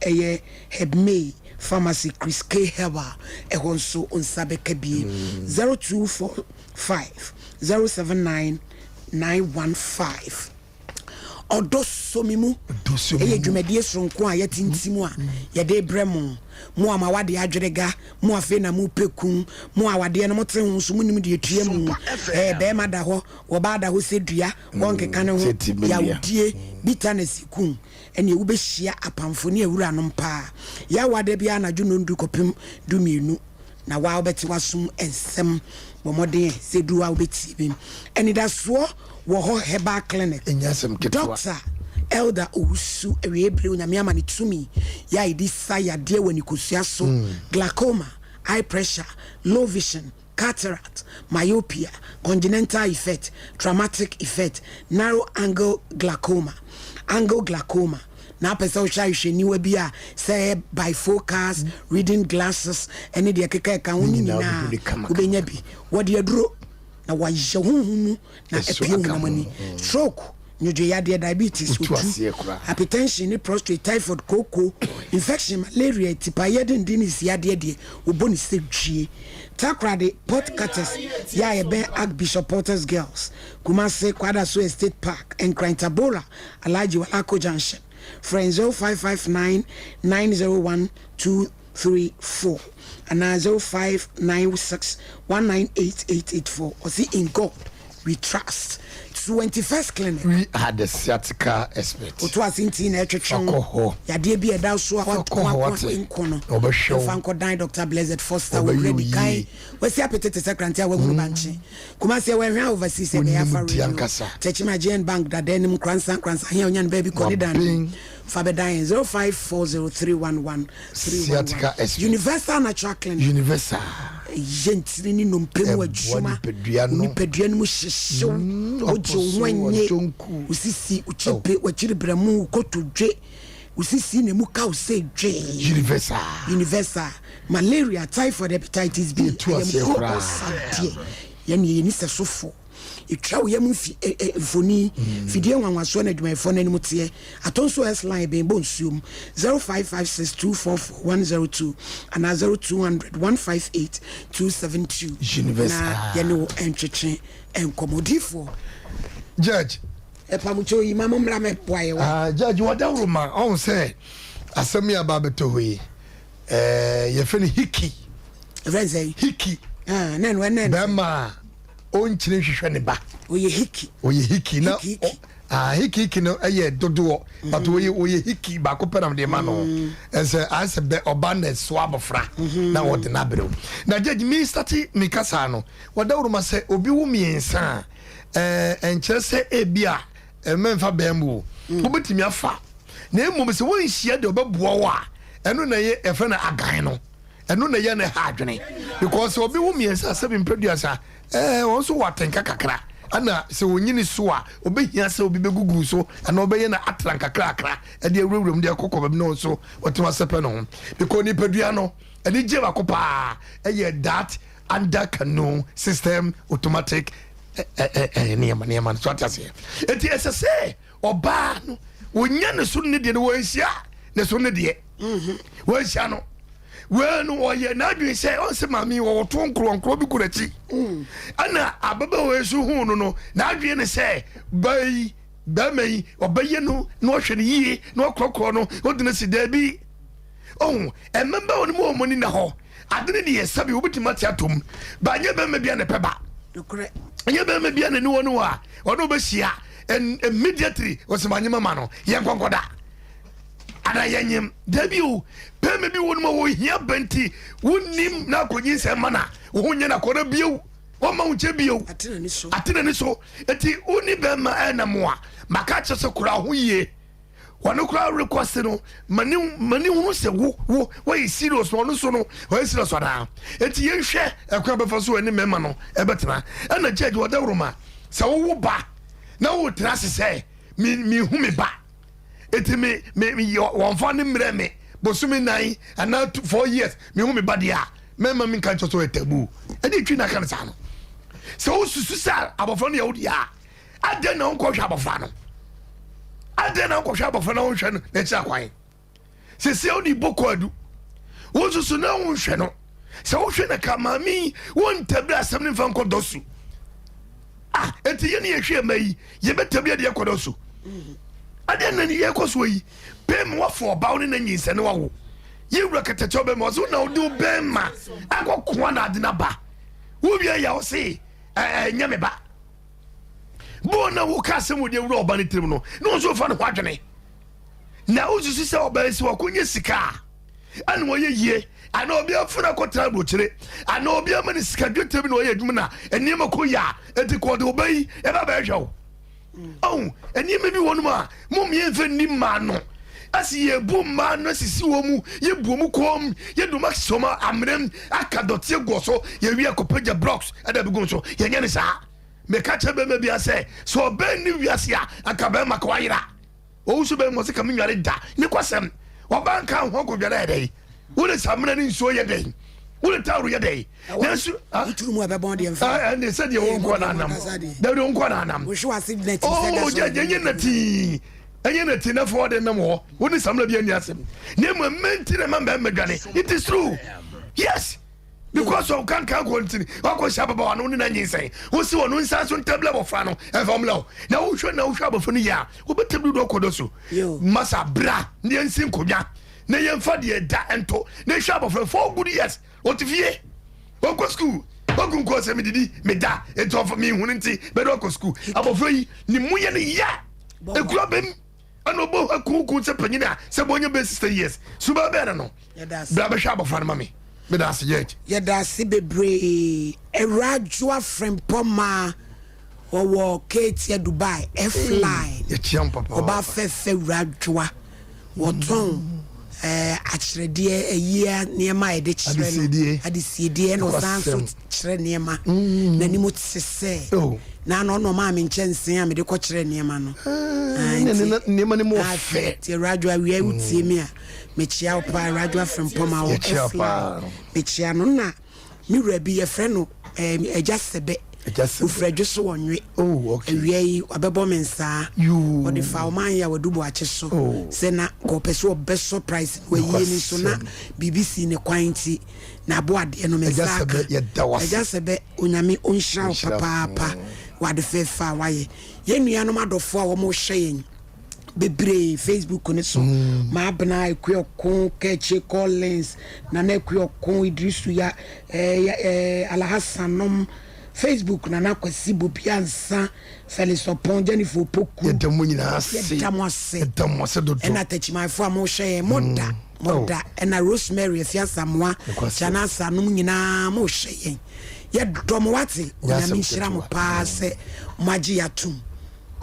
Hebmay Pharmacy Chris K Herbal ehonso onsabe kabie 0245 079 915 odosomimu eye dwumadie sonko a yetintimu a yede bremo mo ama wade adwerega mo afe na mo pekun mo awade no mote ho so munim de etua mu be ma da ho wo ba da ho sedua wonkeka ne ho ya udie bitterness kun ene wo be hia apamfo ne awura no mpa ya wade bia na dwu no ndu kopem du mienu na wa obeti wasum ensem bomode sedu wa obeti bi ene da so wo ho Herbal Clinic Doctor Elder Usu ewebre onyame ama ne tumi ya idi saya de wani kosua so glaucoma, eye pressure, low vision, cataract, myopia, congenital effect, traumatic effect, narrow angle glaucoma. Now, person shall you be a say bifocals, reading glasses, and the keka can what do you draw? Now, why is your home? Now, a money stroke. Diabetes, hypertension, prostate, typhoid, cocoa, infection, malaria, tipayadin, dinis, yadia, uboni stage, takrade, pot cutters, ya ben Archbishop Porter's girls, Kumase, Quadaso Estate Park, and Crantabora, Alaji Wako Junction, friend 0559 901 234, and 0596 198884, or see in God we trust. 21st clinic. We had the sciatica expert. It was in alcohol. Ya dear be a down so what in corner. Fanco dying Dr. Blessed Foster will ready kind. What's the appetite secretary will banchi? Kumasi were overseas and Techima Jane Bank that denim cranson here on baby Conidan. Faber dying 0540311311. Universal Natural Clinic. Universal. Gently no pemu adwuma nipaduan mu hyehyew oje wanye usisi uchepe wachiri bramu kotodwe usisi ne mu ka use dwe universal malaria typhoid hepatitis B yeni sesofo itwa yam mfoni fidie nwanwaso na adwumayfo na nimtie atonso s line be bonsuum 0556244102 and 0200158272 universal yeni wo entwetwe enkomodifo judge epamucho yi mama mra me boye wa judge wadawroma on say asemi ababeto hoyi ye feni hiki renze hiki nen wenen bema on chire hwehwe ne ba oye hiki na hiki no eye dodo but oye hiki ba ko pera de ma no ense anse be obane so abofra na wo de na bere na judge me start me kasa no wadawro ma se obi wu miensa enkyere se ebia memfa bembu obetimi afa na emom se won hia de obeboa wa eno na ye efe na agan no eno na ye na ha adwene because obi wu miensa se bi producer won so watenka kakra ana se wonyini so a obehia se obi begugu so ana obeye na atran kakra e de awurawum de kokko be no so otema sepe no because ni padua no e de je ba kopa that under canoe system automatic niema so atase eti esese oba no wonya ne so ne de wo hia ne so ne de wo hia no when oye na dwen say on se mami wo to nkro bi kurachi ana ababa we so hu no na dwen ne say bai mai obaye no no hwe ne yie no krokro no odina si da bi ememba woni mo moni na ho adene ne yesabi obitima tiatom ba nya be mabia ne peba nya be mabia ne no no a ono be hia immediately osemanyema ma no ye nkonkoda ana yanyem dabiu peme bi wonu ma wo hia banti wonim na konyin se mana wo nya na kora biu wo ma unche biu atena ni so eti oni be ma enamoa maka chese kura ho yie wonu kura request no mani hu se wo yi serious wonu so no wo serious wada eti ye hwe ekwa be faso ani mema no ebetena ana judge wadawroma se wo ba na wo trase se mi hu me ba eti me won fa ne mre me bosumi 9 and now 4 years me hu me badia mema min kan choso etabu e dey twi na kan sa no so susu sa abofo no yodi a ade na onko hwa abofo no ade na onko hwa abofo no hwe no na chi akwan se oni boko adu wo susu na wo hwe no se wo hwe na kamami won tabra asem ne fa nko dosu eti ye ne ye hwe mai ye betabia de ekodosu ade na ni ye koso yi pem wa for ba oni na nyinse ne wa wo ye wura katacho be mo so na odi be ma akokwa na ade na ba wo bia ya wo se nyame ba bo na wo ka se mo de wura oba ne tirim no no so fa ne kwadwene na wo susu se oba esi wo konye sika ane wo ye yie ana obi afuna ko trabo kire ana obi amani sika dwetem na wo ye adwuma na enima ko ya eti ko de obai e ba ba hwawo eni me bi wonu ma mum ye mfa ni ma no as ye boom man, no sisi womu, ye boom com, ye do max soma, amrem, akadotia goso, ye we a copeja blocks, and the begonso, ye yanisa. Me catch a baby, I say, so Ben New Yasia, and Kabema Quaira. Also, Ben was coming at it, Niquasem, or Banka, Hoko Yade. What is happening in so your day? What a tower your day? Yes, and they said you won't go on them. They don't go on them. Oh, Yanati. And yet, enough for them no more. What is some of your yasim? Name a man to remember Megani. It is true. Yes. Because of can't continue. What was Shabba on any say? Who's the one who says on table of Fano and from low? Now, who should know Shabba for the year? Who better do Kodosu? Massa Bra, Nian Simcoya. Nayan Fadia da ento. Ne Shabba for 4 good years. What if ye? What go school? What go cause me da? It's off for me, wouldn't see, but what go school? I'm afraid Nimuyan ya. A club him. I know both a cool penina, Sabonia best years. Suba Berano. Blabba Shabba for mammy. But that's yet. Yet that's a bebre. A rajua from Poma or Kate Dubai, a fly. A chump about Fefe Rajua. What wrong? Actually, dear, a year near my ditch. I see dear no dance near my Nanimut say. Oh, now no mammy in chance, I made a coach near man. Near money more fair. Rajua, we would see me. Michia pa Rajua from Poma or Michiano na. Me be a friend, just a bit. Just Fred so on. Oh, okay. We are Babom sir. You or the Faumania ya would do watches so. Sena go peso best surprise where ye so na BBC ne quainty na board enome just a bit unyami unshaw papa what the fair far way. Yen yanoma do for more shaying. Bebre Facebook on so ma bna ekwe kon keche Collins na na ekwe kon Idrisu ya Alhassanom Facebook na na kwasi bopiansa Felix Opon Jennifer Poku yedamo nyina ase yedamo ase dodo na tachimafo mo hye moda na Rosemary Afiasamwa chana sanum nyina mo hye yedomo wate na mi hira mo paase magi atum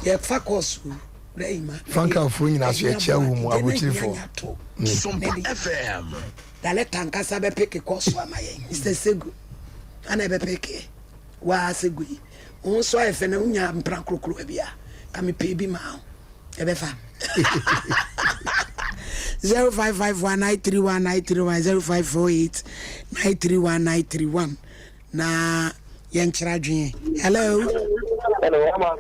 ye fakos Franka for you as your chairwoman, I would say for Sompa FM. Dale tankasa be pick a course for my Mr. Segu. I never pick was a good. Also, if an unya and prankro crubia, come pay be mouth. Ebefa 0551931931 0548931931 na yen chradwen. Hello. Hello, Mama.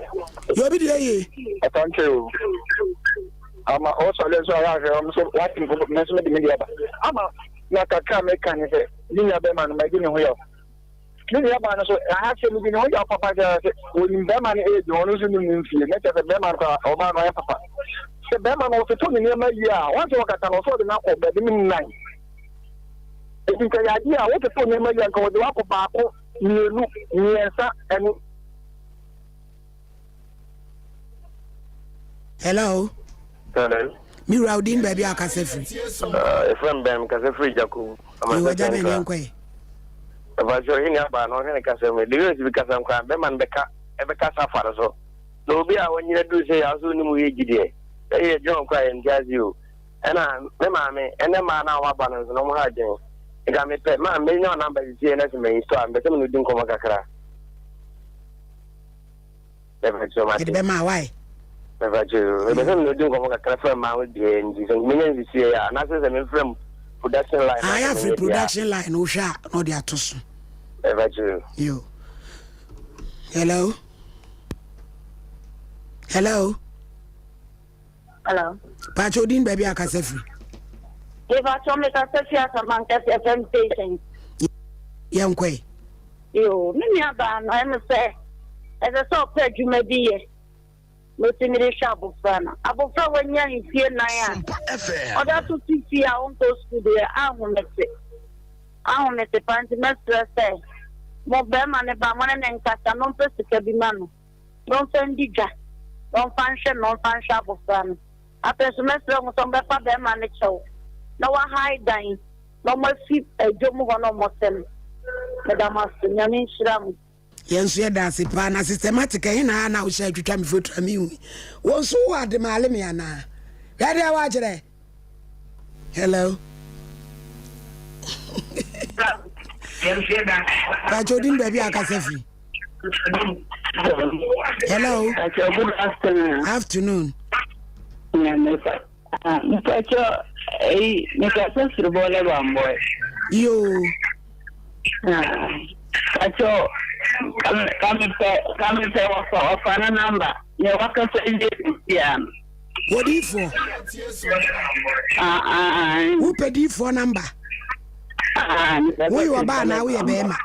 You be there. Thank you. I'm also I'm so watching the media. I'm not a car mechanic. Linia Beman, my guinea wheel. Linia Ban, so I have to be no papa. When Beman is the one who's in the field, let us a Beman or my papa. The Beman was told me near my year. Once you can also the number of the midnight. It's the idea what the phone number you go to Apple Papa, you look, yes, and hello. Hello. Me Raudin baby akasefri. Efrem bem kasefri Jaku. You were jamming yankwe. But you're in your ban on any castle. The because I'm crying. Beman Becca, Ebeka Safar. So, no be when you do say, I'll soon move you. They don't cry and jazz you. And I'm the mammy, and the man our banners no more hiding. And I may pay my million number is here as a main store, but some didn't come a crack. Never so much. My wife. Never do. But some didn't come a crack from my millions this year, and as I'm from production line. I have a production line, no shot, no, they are too soon. Never do. You. Hello. Hello. Hello. Pachodin baby akasefri. If I told me that a man gets a FM station. Yankwe. You, many other, I'm say, as I saw pledge you may be a multi shop of fun. I will throw when you're in fear, Naya. Or that to see our own post to the arm. I want the panty master say, more Berman about one and Casta non per man. Don't send digger. Don't function, non fun shop of fun. After semester on some Berman show. No one hide dying. No more feet a job on almost them. Madame Yamin Shram. Yes, yeah, that's it. Pana systematic. I now said to time for me. Once who are the Malimiana. Ready, I watch it. Hello. Pachodin baby akasefi. Hello. Good afternoon. Afternoon. Mpacho nikasa siribole bamboy. Yo. Pacho kami pe wafana number. Ne wakasa ile piano. What do you for? Who paid you for number? Who you are now? We are Bema.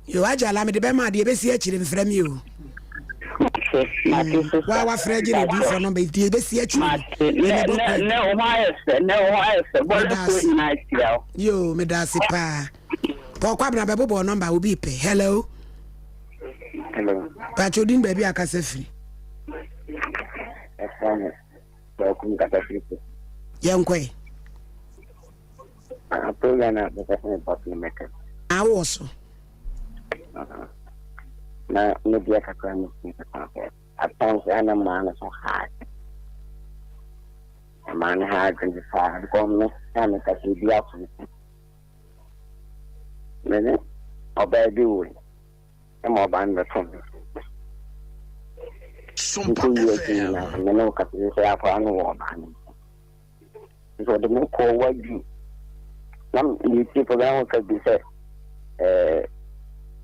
You are Jala, the Bema, the BC from you. Why was Freddy for number? The BC. No, you, Medasipa. Pokabra Babo number will be pay. Hello. Hello. Pachodin baby akasefi. Yankwe. I also. Now, maybe I can at times I'm a man so hard. A man hard and hard. Come and I can be out with him. Minute, obey you. I'm more band the trumpet. Sompa FM. No capacity for an woman. So the more call what you. Some you people that could be said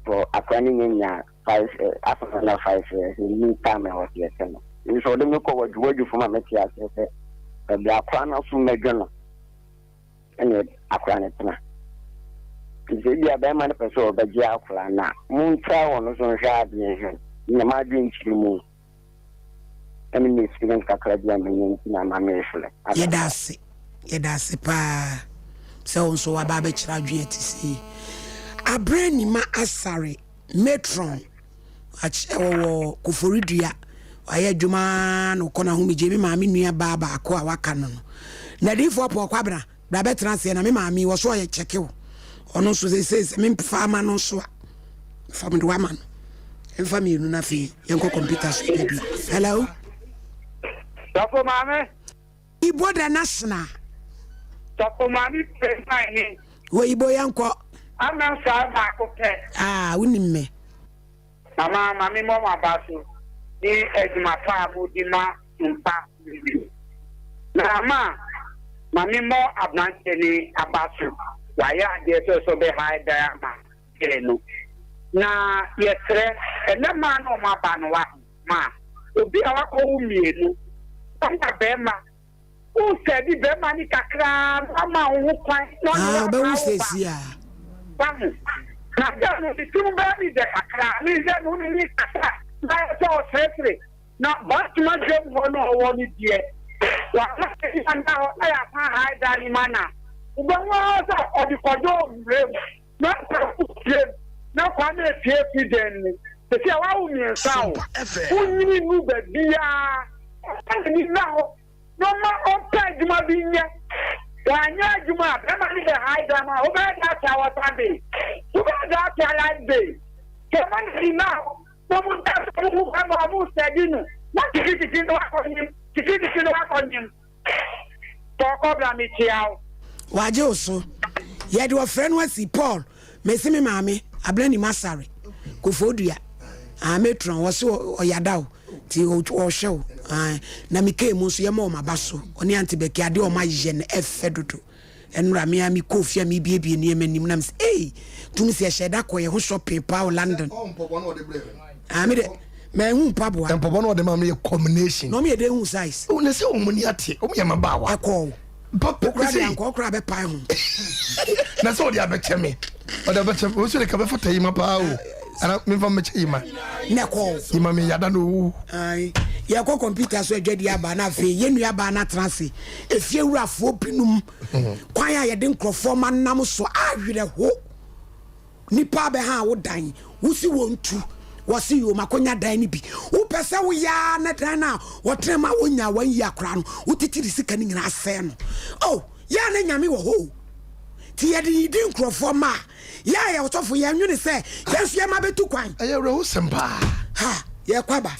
for attending in your 5 after 5 years, new time I was here. So the more call what you from a Metias, the Aquana from Megana and it Aquana. If you are a man person, but you are now. Moon trial on the shard in the margin to move. I mean, experience Kakadian and my Yedasi pa. So a babbage graduate to see. A brainy ma asari, metron. Kufuridia. I had Juman or Konahumi Jimmy Mammy near Baba, Aqua Wakanon. Nadi for Pocabra, Babetran and Mammy was why I check you. Or no, so they says, I mean, farmer no so. Farmer woman. And family, nothing. Young computers. Hello. Dr. Mame. He bought a national. Dr. Mame, pay where you boy uncle. I'm not sorry, ah, winning me. Mama, Mammy, Mama Basu. The Edma Fabu, the Ma, in Past. Nama, Mammy, more abundantly Abasu. Why are they so behind the na yes, sir, and the man on my banwa, ma, to be our own meal. Bema, who said the Bema Nikakra, Mama, who quite not who says, yeah. Now, the two babies that are crying, that only need that's all safely. Now, but my job for no one is yet. Now, I have high than manner. But what are the Kodo? Not one day, then. The Tiawa sound. Who need move the now, no more open Juma being yet. Wanya Juma, Bemani the high drama, over that our Sunday. Over that our life day. Come on, now. No one does who have a moose said, what is it in the work on him? To get it in the work on him. Talk over me, Chiao. Why, Joso? Yet your friend was see Paul. Messy mammy, a blenny massary. Kufodia. A matron was so or yadao. Ti o show na mi ke musu ye ma baso oni antibeki ade o ma yen efedodo enra mi ami kofia mi biebie ni emanim na ms tumi se sheda ko ye ho shopping pa London Mpobo no de breve mi de me hu pabo Mpobo no de ma me combination no me de hu size o ne se o muni ate o me ma ba wa ekọ papa kura de anko kura be pa hu na so o de abecheme o de abecheme o so de ka be fota yi ma pa o ana me fa me chima ne ko ima me yada no ai ya ko computer so adwadi aba na fe ye nua aba na transe efie wurafo pinum kwan ya ye de nkrofo manam so ahwere ho nipa be ha wo dan wusi wontu wasi yo makonya dan ni bi wo pese wo ya na dan na wo trema wonya wan yi akra no wo titiri sika ni nyina ase no oh ya na nyame wo ho ti ye de nkrofo ma ya ya wotofo ya nwune se yesu ya mabetu kwan aye re wo sempa ha ye kwaba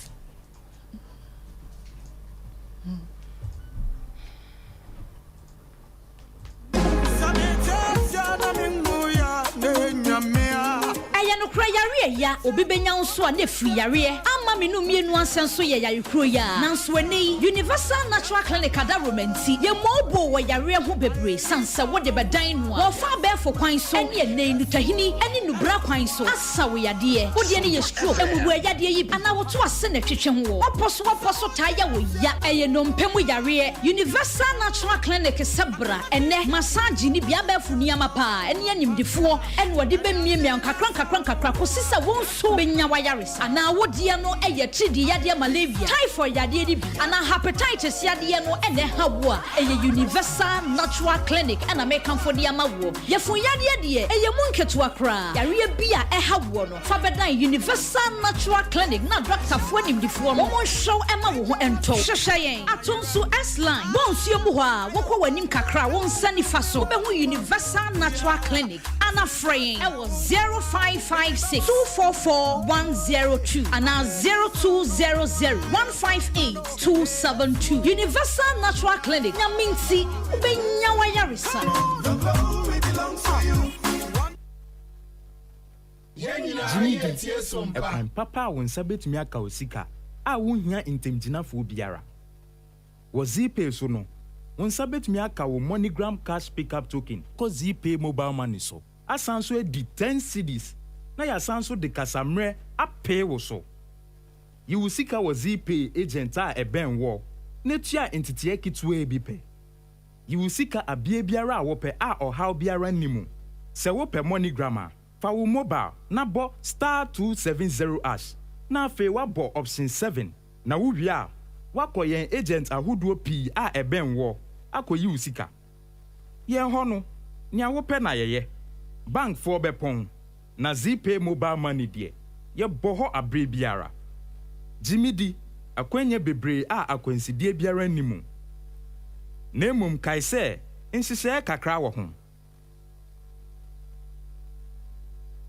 yare ya obi benya nso a na free yare ama me no mienu ansenso ye yare kro ya nanso eni Universal Natural Clinic ada romanti ye mobo wo yare ho bebre sansa wo de bedan no a wo fa be fo kwan so ene ene nutahini ene nubra kwan so asa wo yade wo de ne ye stroke emubu yade yi ana wo to ase na twetwe ho wo oposo taya wo ya eye no mpemu yare Universal Natural Clinic sebra ene massage ni bia ba fu ni amapa ene animdefo ene wo de be miemia kakran ko sisa won so benya wa yare ana wo de no eye tridi yade malaria typhoid yade di ana hepatitis yade no ene hawo a eye Universal Natural Clinic ana make am for the amawo ye fu yade de eye munketo akra yare bia hawo no fa bedan Universal Natural Clinic na doctor fo animdefo no mo show ema wo ho ento hwehweyen atonso S-line bonsuo mu ho a wo kɔ wanim kakra won sani fa so be hu Universal Natural Clinic ana fraying e was 0556 244 102 and 0200 158 272 Universal Natural Clinic na minti ubenya wa yarisa Ekwan papa won sabetumi aka osika a wohia intemgyinafo biara wo ZPay so no won sabetumi aka wo MoneyGram cash pickup token ko ZPay mobile money so asanso edi 10 cedis na ya sanso de kasamre apay wo so you sika wo ZPay agent a eben wo na tua entity ekitwe bi pe you sika abie biara a wo pe a ohaw biara nimu se wo pe MoneyGram fa wo mobile na bo *270# na fe wa bo option 7 na wo wia wakoyen agent ahoduo pi a eben wo akoyi usika yen ho no nia wo pe na yeye bank for bepon na ZPay mobile money de ye boho abre biara jimidi akwenye bebre a akwansidie biara nimu na emum kai se nsise kakra wo ho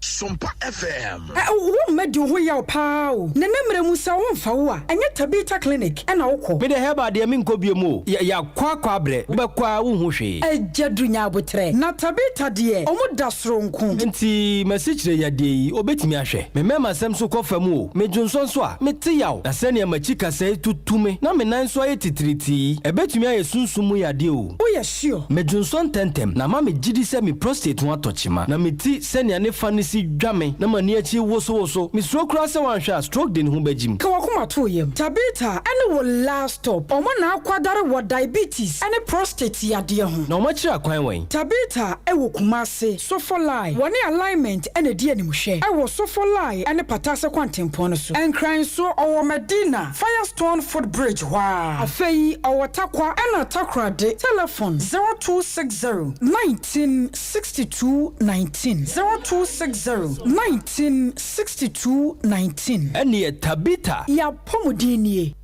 Sompa FM. Wo medi ho ya pa o. Na nemre mu sa wo mfa wo a. Enye Tabita Clinic na wokọ. Me de heba de min ko biemu. Ya kwa bre. Wo bekwa wo hu hwe. Ejadunya abotre. Na Tabita de omo da soronko. Nti message ya de yi obetimi ahwe. Me mema sem so kofam o. Me dwonso so a me te yaw. Na se ne machika sai tutume. Na me nan so aye titriti. Ebetimi aye sunsumu ya de o. O ya sure. Me dwonso tentem. Na ma me gidi se me prostate ho atochima. Na me ti se ne ne fa si dwame na mani achi woso mi stroke kra se wanhwa stroke de ne ho bajim ka wakoma to yem Tabita ene wo last stop omo na akwadare wo diabetes ene prostate yade ho na omo kira kwan wen Tabita e wo kumase sofolai woni alignment ene die ne muhwe e wo sofolai ene patase kwantempon no so enkran so owo Medina Firestone Footbridge wa afei owo takwa ena takra de telephone 0260 1962 19 0260 1962 19 Eni Tabita ya pomudini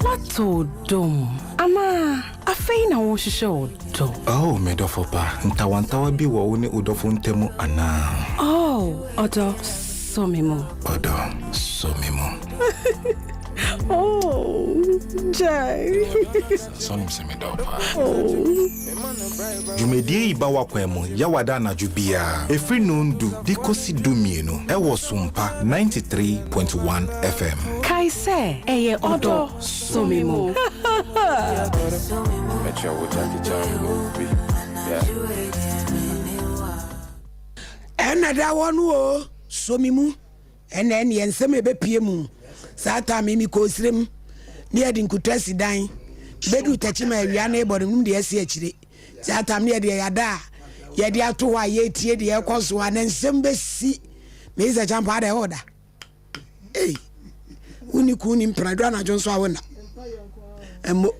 Wato dom ama afei na wo hwehwe do oh medofopa ntawantawa bi wo ne udofo ntemu ana odo somimo oh jai sonim se medofa jumedie iba wakwemu ya wada na jubia efri nundu dikosi dumienu ewo Sompa 93.1 FM kaise eye odo somimo mecha wotaki changu ena da wonu o somimu ena en yensem ebepie mu sata mimi ko srem ne yadi nkutasi dan bedu tachima awia na ebore num de ase akire sata me yadi yada yadi ato wa yetie de ekoso ana nsem besi me za champa da oda uni mprado na jonso awona mo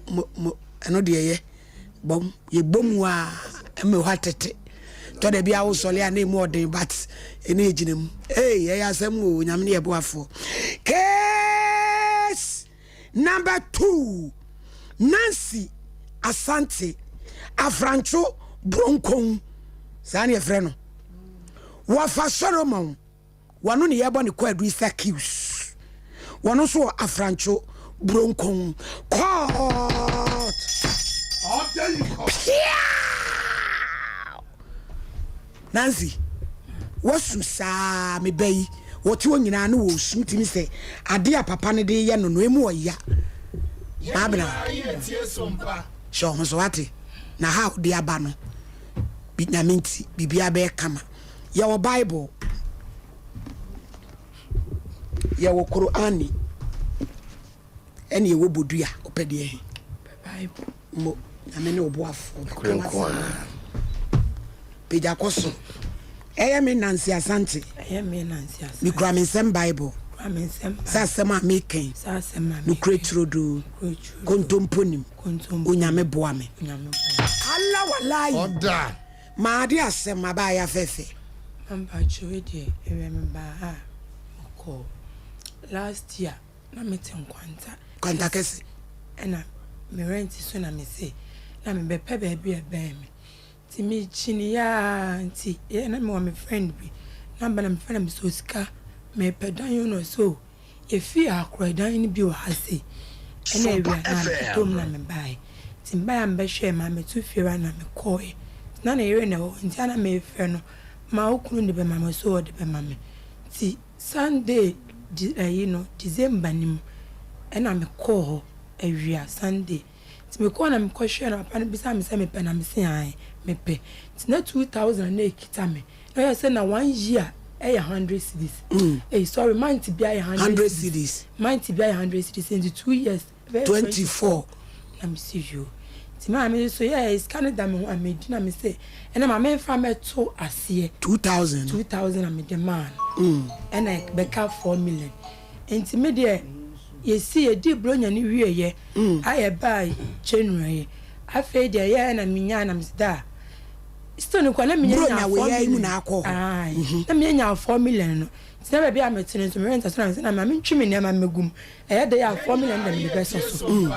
eno de ye bom ye bom wa me hwatete to de bia wo sole ana emu odin but ene ejinem ye asem o nyam ne ye boafo case number 2 Nancy Asante Afrancho Bronkon sani e frɛ no wa fa Solomon wano ne yebo ne kwa adu accuse wano so Afrancho Bronkon court Nancy wasu saa me bayi wote onyina no wo sum timi se ade a papa ne de ye no no emu oya babna sho mo so ate na how de aba no bi nyamenti bibia be kama ye wo bible ye wo Qur'ani ene ye wo bodua opede he bible mo amene oboafo peja koso me Nancy Asante me Nancy Asante mi kura me nsem bible sa sema making no kretrodo kontomponim onyame boa me alla wallahi oda ma ade asem aba ya fefe amba chwede ewe me ba ko last year na metin kwanta kesi ena me rent so na me say na me be pe ba bia me ti mi chini ya nti na me wa me friend bi na ba na me friend me so sika me pedan you know so if you are dan ni bi wa hase ena ewia na tom na me bai ti mba ya mbe hwe ma me tu fira na me koi na na ere na wo nti ana me fe no ma okunu ni be ma me so de be ma me ti Sunday you know December nim ena me ko ewia Sunday ti me ko na me ko hwe na pa no bisa me se me pe na me se an me pe ti na 2000 na ekita me no ya say na 1 year 100 cedis sorry mine to be 100 cedis mine to be 100 cedis in the 2 years 24 na me see you ti ma me so yeah is Canada me ho me di na me say and ma me fa me to ase 2000 am the man and I backup 4 million enti me there you see a deep bronya ni wie ye I buy January afa there yeah na me nya na me da still kwa na me nya 4 million na akọ na me nya 4 million no ti na be am tene so me rent so na me ntwi me ne ma megum e de ya 4 million da me be so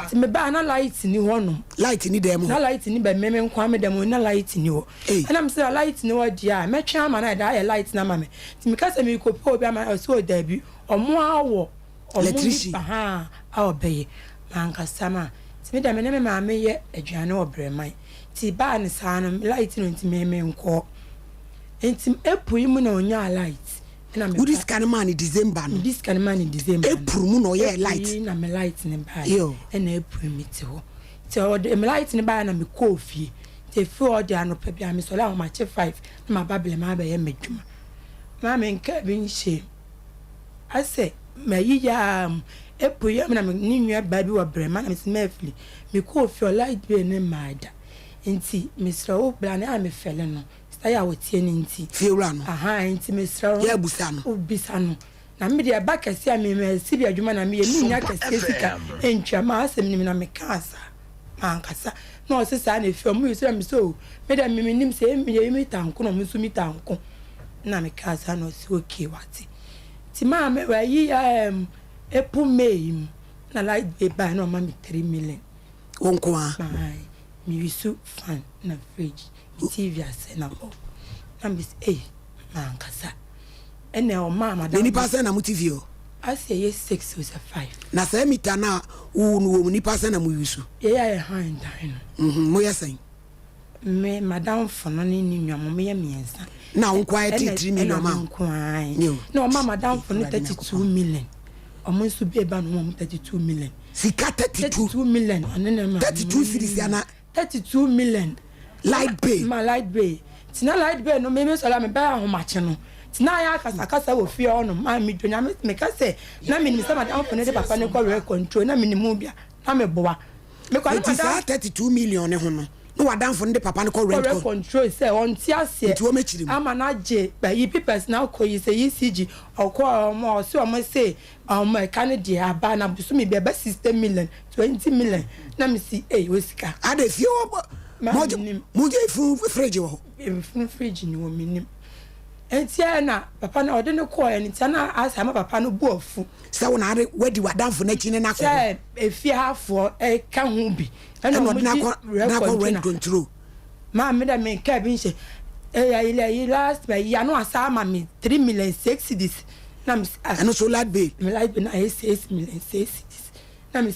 ti me ba na light ni ho no light ni dem na light ni be me nkwa me dem na light ni ho na me say light ni ho dia me twa ma na da ya light na ma me ti me ka say me ko po bi ama so da bi omo awo electrician awo be man ka sama ti me da me ne me ma me ye aduane obreman ti ba ni sa no light no ti me nko enti epui mu na onya light na me this kind man in December no this kind man in December epuru mu no ye light na me light ni ba e na epui mi ti ho ti o de me light ni ba na me coffee ti fi o de anopa bia me so la ma che 5 na ma babele ma ba ye medwuma ma me nka bi nche ase ma yi ya epui ya na me ni nwa ba bi wo brema na me smefli me coffee o light be ne maada enti Mr. Obla na me fele no ya wotie ni nti fiura no enti Mr. ya busa no obisa no na me de ba kase a me si bi adwuma na me ye ni nya kase sika entwa ma asem ni na me kasa ankasa na o sesa na fi omu yusura me so me de me nim se me ye mi tanko no musu mi tanko na me kasa na o si okay wati ti ma me wa yi epu May na light be ba na o ma me 3 million wonko a mi yusu fan na fridge TV ase na bo na bis man kasa ene o mama da ni pasa na mu TV o ase ye 6 or 5 na say mita na wo ni pasa na mu yusu ye ya hand dan mo yesen me madam fono ni nwamo me ye miensa na won kwa 3 million ma no mama madam fono 32 million o mo su be ba no mo 32 million sika 32 million onene ma 32 cities ana 32 million light bay ma light bay tina light bay no me so la me ba ho mache no tina ya kasa wo fie ono ma me donya me ka se na me ni sama dan fone de papa ne ko re control na me ni mu bia na me boa me ko na 32 million ne ho no no wadan fone de papa ne ko rent control se on ti ase ama na je ba yi papers na ko yi se ECG okọ mo so mo se mo ka ne de aba na busu me be 60 million 20 million na me si wosika ade fie wo moje fu fridge wo fu fridge ni wo minim enti na papa na ode ne ko enti na asa ma papa no bu ofu se wo na ade wadi wadanfo na chine na ko efie hafo ka ho bi na ko rent control ma me da me ka bi nse ile last by ya no asa ma me 3 million 6 cedis na me ano so light bill me light bill na 6 million 6 cedis na me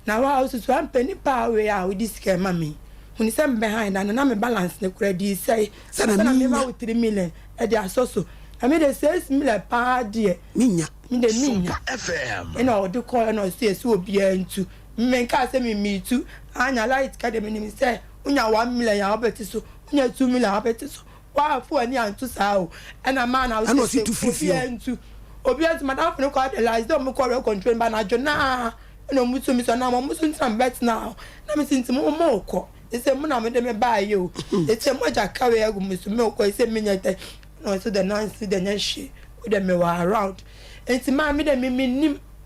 na wa also so am penny power we a we this scam ma me when is behind and I'm a balance the credit say me with 3 million at the so I made a 6 million per dear minya FM and all the call and all say so be into men can't say me too and I like academy say when you 1 million I'll bet so when you 2 million I'll bet so why for any and to sow and a man I was to free into Obias madam no call the lies don't call control by na no mutu mi so na mo musu ntam bet now na me sinti mo mo ko e se mo na me de me buy you e se mo ja carry agu musu me ko e se me nyete no so the nonsense the nyashi we dem me were around enti ma me de me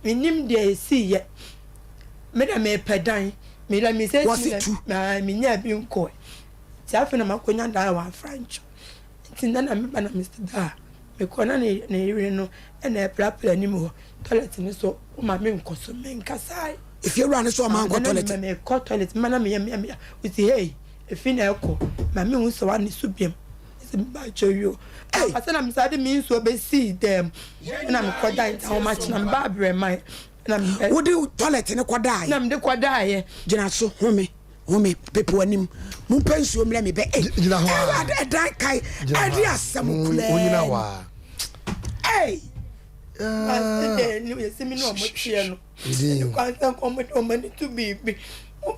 nim de see ye me de me pedan me la me say me nya bi nko ti afena makonya da wa French enti na me ba na Mr. Da me kona na ire no na e plapla ni mo toilet ni so o ma me nkoso me nkasai if you run so man go toilet me ko toilet mana me we say hey if you na eko ma me hu so wa ni so biem isi ba choyo hey asa na me say me so be see them na me ko dai how much na ba bre mai na me wo do toilet ni ko dai na me de ko dai gina so home people anim mu pensuo mle me be gina ho e dan kai ade asem kule onyina wa hey ni we se mi no mo tie no kwa san ko mo ni to be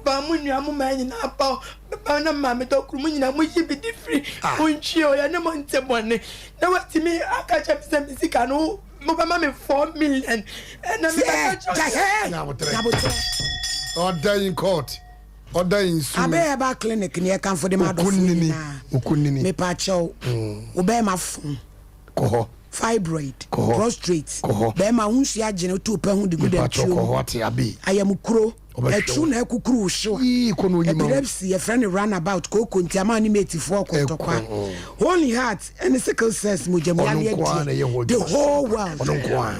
ba mu nua mu ma nyina pa ba na ma me to kru mu nyina mu yi bi di free unchi o ya na mo ntse bone na wati mi aka cha pisa mi sika no mo ba ma me 4 million na me aka cha na botre order in court order in su abeba clinic ni e kan for dem adofuni okunini me pa chew obe ma fun ko fibroid prostrate be ma hunsi agene to pa hu de good ayamukuro etu na ekukuru hwo epilepsy a friend run about ko kontiama ni mate for kotokwa holy heart and sickle cells mojamia the whole world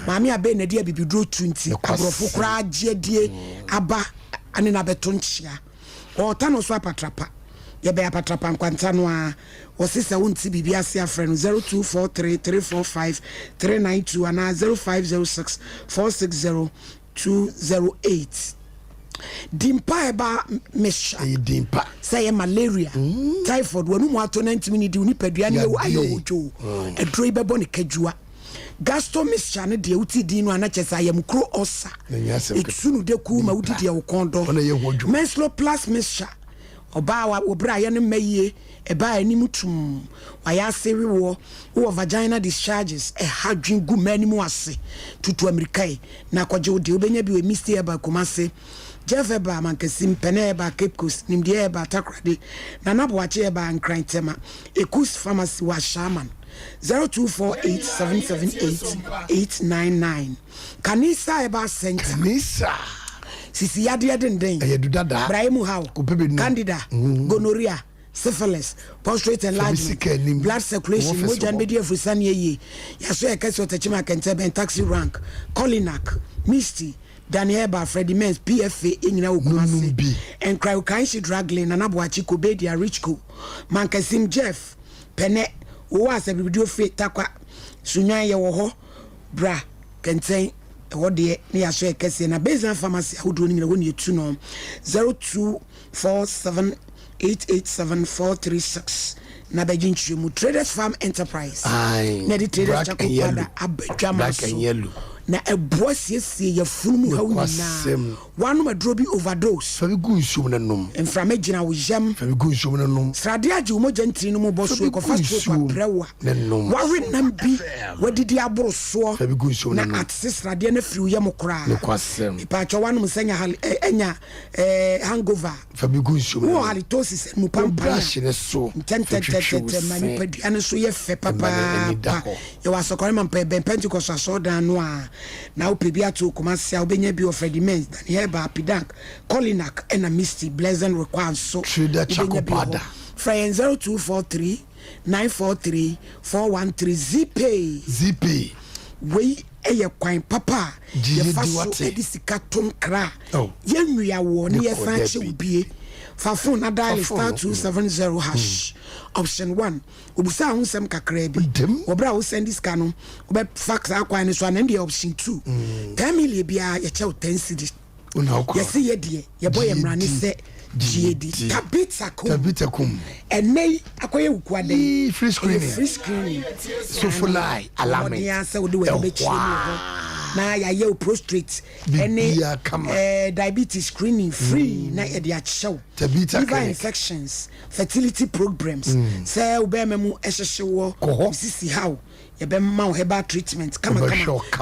mami abe na dia bibidro 20 abrofo kura agedie aba ane na betonchia o tano so apatrapa ye be apatrapa nkwanta no a osisa wonti bibia se afreno 0243345392 ana 0506460208 dimpa eba mesha dimpa say malaria typhoid wonu mu ato 90 minutes uni padua ne ayo ojo edro ibebo ne kadua gasto mesha ne de uti din no anachesa ayamkro osa etsunu de ku ma udidi e wokondo menstrual plus mesha oba wa obra ye ne maye eba animu tum waya sewe wo vagina discharges e hadwin gu manimu ase tutu amerikai na kwaje ode obenya bi we mistake eba komase jefeba mankesim peneba cape coast nimdi eba takrade na nabwache eba nkrantema ekus pharmacy wa shaman 0248778899 kanisa eba center kanisa sisi yade den ayedudada Braimu how candida gonorrhea syphilis prostate enlargement blood circulation mojan media fusani ye yaso ekese otachima kente ben taxi rank colinac misty Daniela Freddie Mens PFA enyina okumase and cryokinshi dragline na nabwachi kobedia richco mankasim Jeff pene wo asa bibidio fe takwa sunyan ye wo ho bra kenten wo de ne yaso ekese na Basin Pharmacy ahodo ni woni etu no 0247887436 na bejinchu mu Traders Farm Enterprise na di traders chakopada abadwamaso na eboasiesie ya funumu ha wona wanu madrobi overdose fa gu nsum na nom enframa gina wo jam fa gu nsum na nom srade age wo mogantri no mo boso ko fast for prewa wari nam bi wadidi aboroso fa gu nsum na nom na atse srade na firi yam kora ne kwasem ipa cho wanu msenya enya hangover fa gu nsum wo halitosis mu pampa ne so tete mani padua ne so ye fe papa ye wasokore man pe Pentecost asodan no a na opebia to komase a obenya bi ofredi mens Daniel ba pidank colinac and a misty blessing requires so Trida chakopada Friend 0243 943 413 ZP we eye kwan papa ye faso edisika tom kra ye nwia wo ne ye fa che ubie fa phone na dial *270 hash option 1 obusa hunsem kakra bi obra wo send this kanu obe fax akwan so na option 2 10 million bia ye che 10 cedi Yes, ye dear, your boy Emrani said. Tabita kum. And nay, akoye ukwade. Free screening. So for lie, alarm. The answer would do it. Now ya prostrate. Any diabetes screening free. Na ya show. Liver infections, fertility programs. Say ubememu eshewo. Sisi how. Yebema herbal treatment. Come.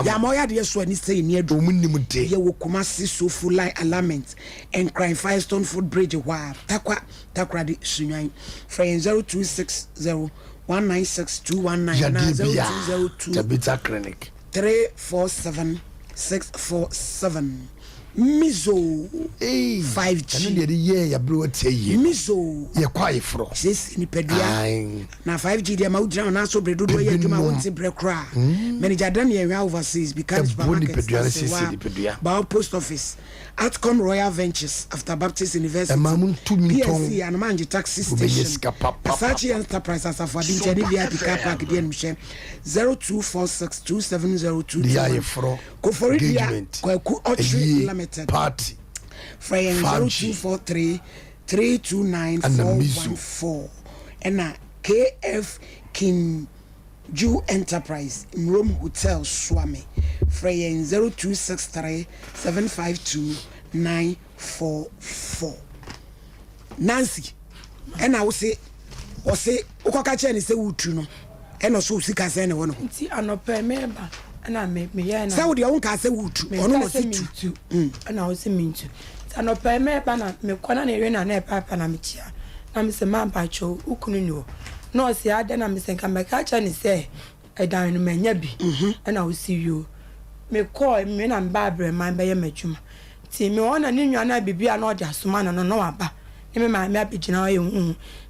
Ya moya de so ani say near do munnim de. Ye wo Kumasi so full line alignment and Crying Firestone Food Bridge wa. Takwa de sunyan. Friend 0260 196 Tabita Clinic 347-647 Mizo 5G ya bro teye Mizo ya kwai fro sis ni pedua na 5G dia ma ujina na so bredo do ya adwuma wonti brekra manager Daniel overseas because ba post office Outcome Royal Ventures after Baptist University PSC and Manji Taxi Station Sachi Enterprise as of Adinchani VIP car park DNM 02462702 Koforia Kwaku Ochri Limited Party Frame 0243-329-414 and KF King Jew Enterprise in Rome Hotel Swami Frame 0263-752-944 Nancy and I will say Okakacha and say Utruno and also Sika Sene one anope member and I make me ya say what your say Utru or no too and I will say me too anope member na me kwana na ere na na papa na me chia na me se man pa cho ukunu no no see ada na me senka me ka cha ni say edan no manya bi and I will see you me call me na mba bre man be ye madwuma ti me wona ni nwa na bibia na oja soma no aba ni me ma me abigina ye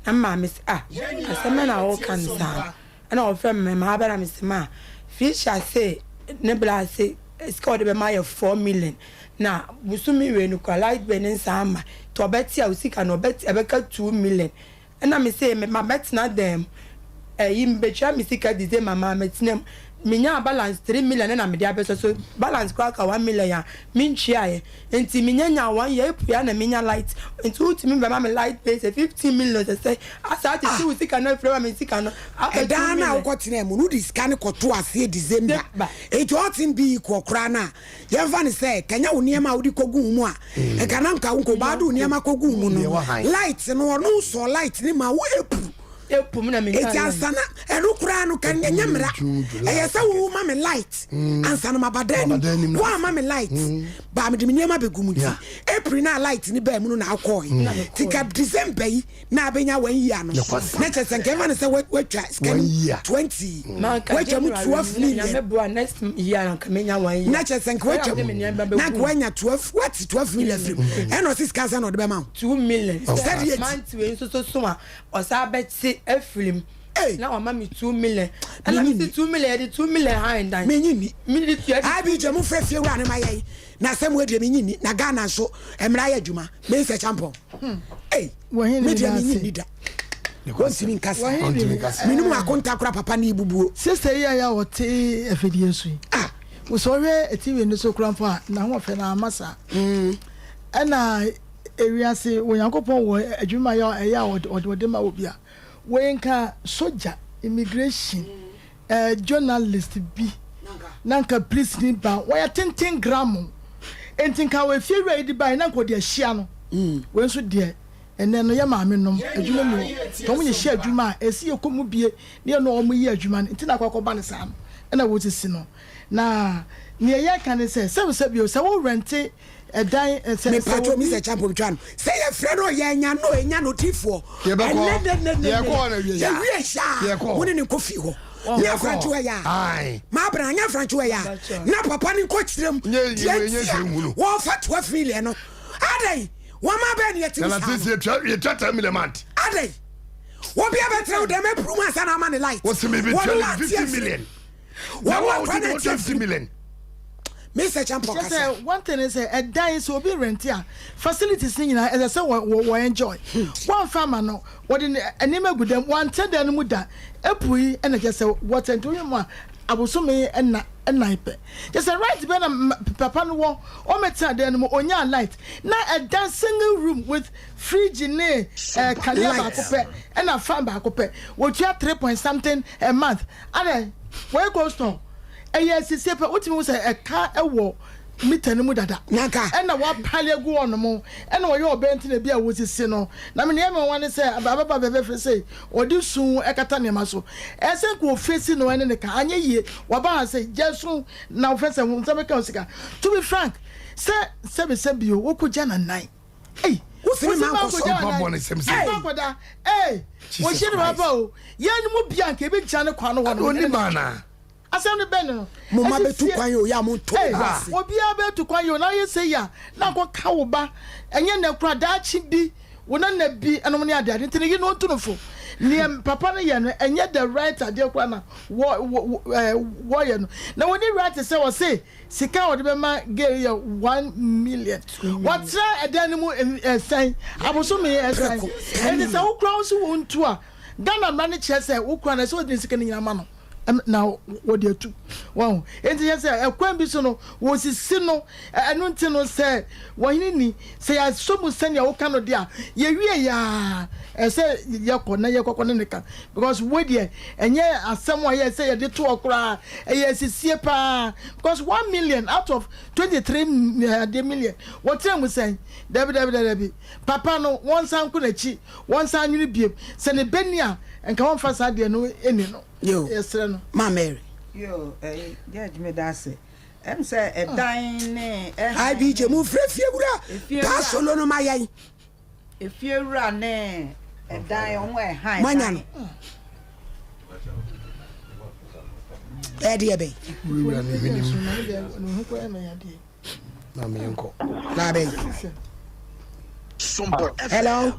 na ma me asema na o kan sa and I offer me ma ba na me se ma fish say ne bla say score be ma 4 million na busumi we no light benin sama to beti a usika no beti ebeka 2 million and I me say me ma bet na them yim becha me sika dize mama metinem minya balance 3 million na me dia beso so balance kwa 1 million ya minchia ye enti minya nya 1 year epua na minya light enti ultimi be ma me light base 15 million say asa ati si usika na frema me sika no eda na ukotine mu no discan koto ase December enti otin bi kokra na yemfa ni say kanya uniema udi kogu mu a e kana nka unko badu uniema kogu mu no light no no so light ni ma wo epu na me eti ansana enu kura no kan nyamra eyesa wo ma me light ansana mabadani wo ma me light ba me de niema begumu April na light ni ba mu na akoi tika December yi na abenya 1 year no na chese nke ma se wetwa scan 20 wetwa mu 12 million me bo next year na kamenya 1 year na chese nke wetwa na kwanya 12 what 12 million eno sis kansa no de be ma 2 million month we so a osabeti film na o mama 2 million and I see 2 million 2 million high and menyini abi je mu frefie wa na maye na sem we de menyini na Ghana so emra ya adwuma me se champion me de menyini da Kontimi nkasa minimum akonta kura papa na ibubuo sister ya wote efedie so wo so we etiwe no so kura mfa na ho fe na amasa ana ewiase wo yankopon wo adwuma ya wode ma obia wenka soldier immigration journalist bi nanka police ni ba wa 10 gram entinka we fie ready by nanko de ahia no we so de ene no ya maame nom adwuma mu to mo ye hia adwuma esi ekomu bie ne no omo yi adwuma ntina akwakoba ne sam ena wo tisi no na ne ya kan se bi o se wo rente edan me patro mi se champion twan say your friend o ya nya no tifo ye ko na wie ya wie sha woni ni kofi ho nya franchu ya ma bra nya franchu ya na papa ni ko chirem wo fa 12 million no adai wo ma be ni yeti na tisi ye 30 million month adai wo bia be tre dem e pruma sana ma ni light wo se me be 50 million wo 20 million Mr. Champo say one thing is a die so be rent here facilities ni na as say we enjoy one farmer no what in anima good them one tell them muda epui and just say what and to him abosome na ipe just a right be na papa no wo o meta de no onya light na a dancing room with fridge ne kale ba kope na fan ba kope wo tua 3 point something a month and where goes to yes se pe utimi say e ka ewo mita no mu dada naka na wa pale gu ono mo na wo ye obenti na bia wo sisi no na me ne me wane say ababa bebe say odi sun ekata ne ma so ese ko face no ene ne ka anye yie wa ba say jesu na face hu nsa me ka osika to be frank say bio wo ko jana nine eh wo se ma ko so papa bone sem sem wo shiri baba o ye ni mu bia nka be gya ne kwa no wo no oni bana asem ne ben no mo ma betu kwan yo ya mo to wase obi a betu kwan yo na ye say ya na ko ka wo ba enye na kura da chi bi wona na bi enom ne ade ade ntene yi no ntunofo ne papa ne ye no enye the right ade kura na wo ye no na woni right say wo say sika wo de be ma get 1 million what try ade mu sen aboso me sen and say wo kura so wo ntu a Ghana man ne che say wo kura na so de sika ne nyama no now what they do wow and yes a kwan bi so no wo sisi no enu nti no say wani ni say so mu sanya wo kan no dia ye wie ya say ye kona ye kokona ne ka because we there enye asem wa ye say ye de to okra ye sisi pa because 1 million out of 23 million what time we say debi papa no one san ku na chi one san nwini biem say ne benia enka won fa sa de no eni no yo yes no ma Mary yo judge me that say em say e dan ne ai bi je mu frefie wura ta solo no mayan e fie wura ne e dan on we han manya no e de be wura ne mini na me nko la be hello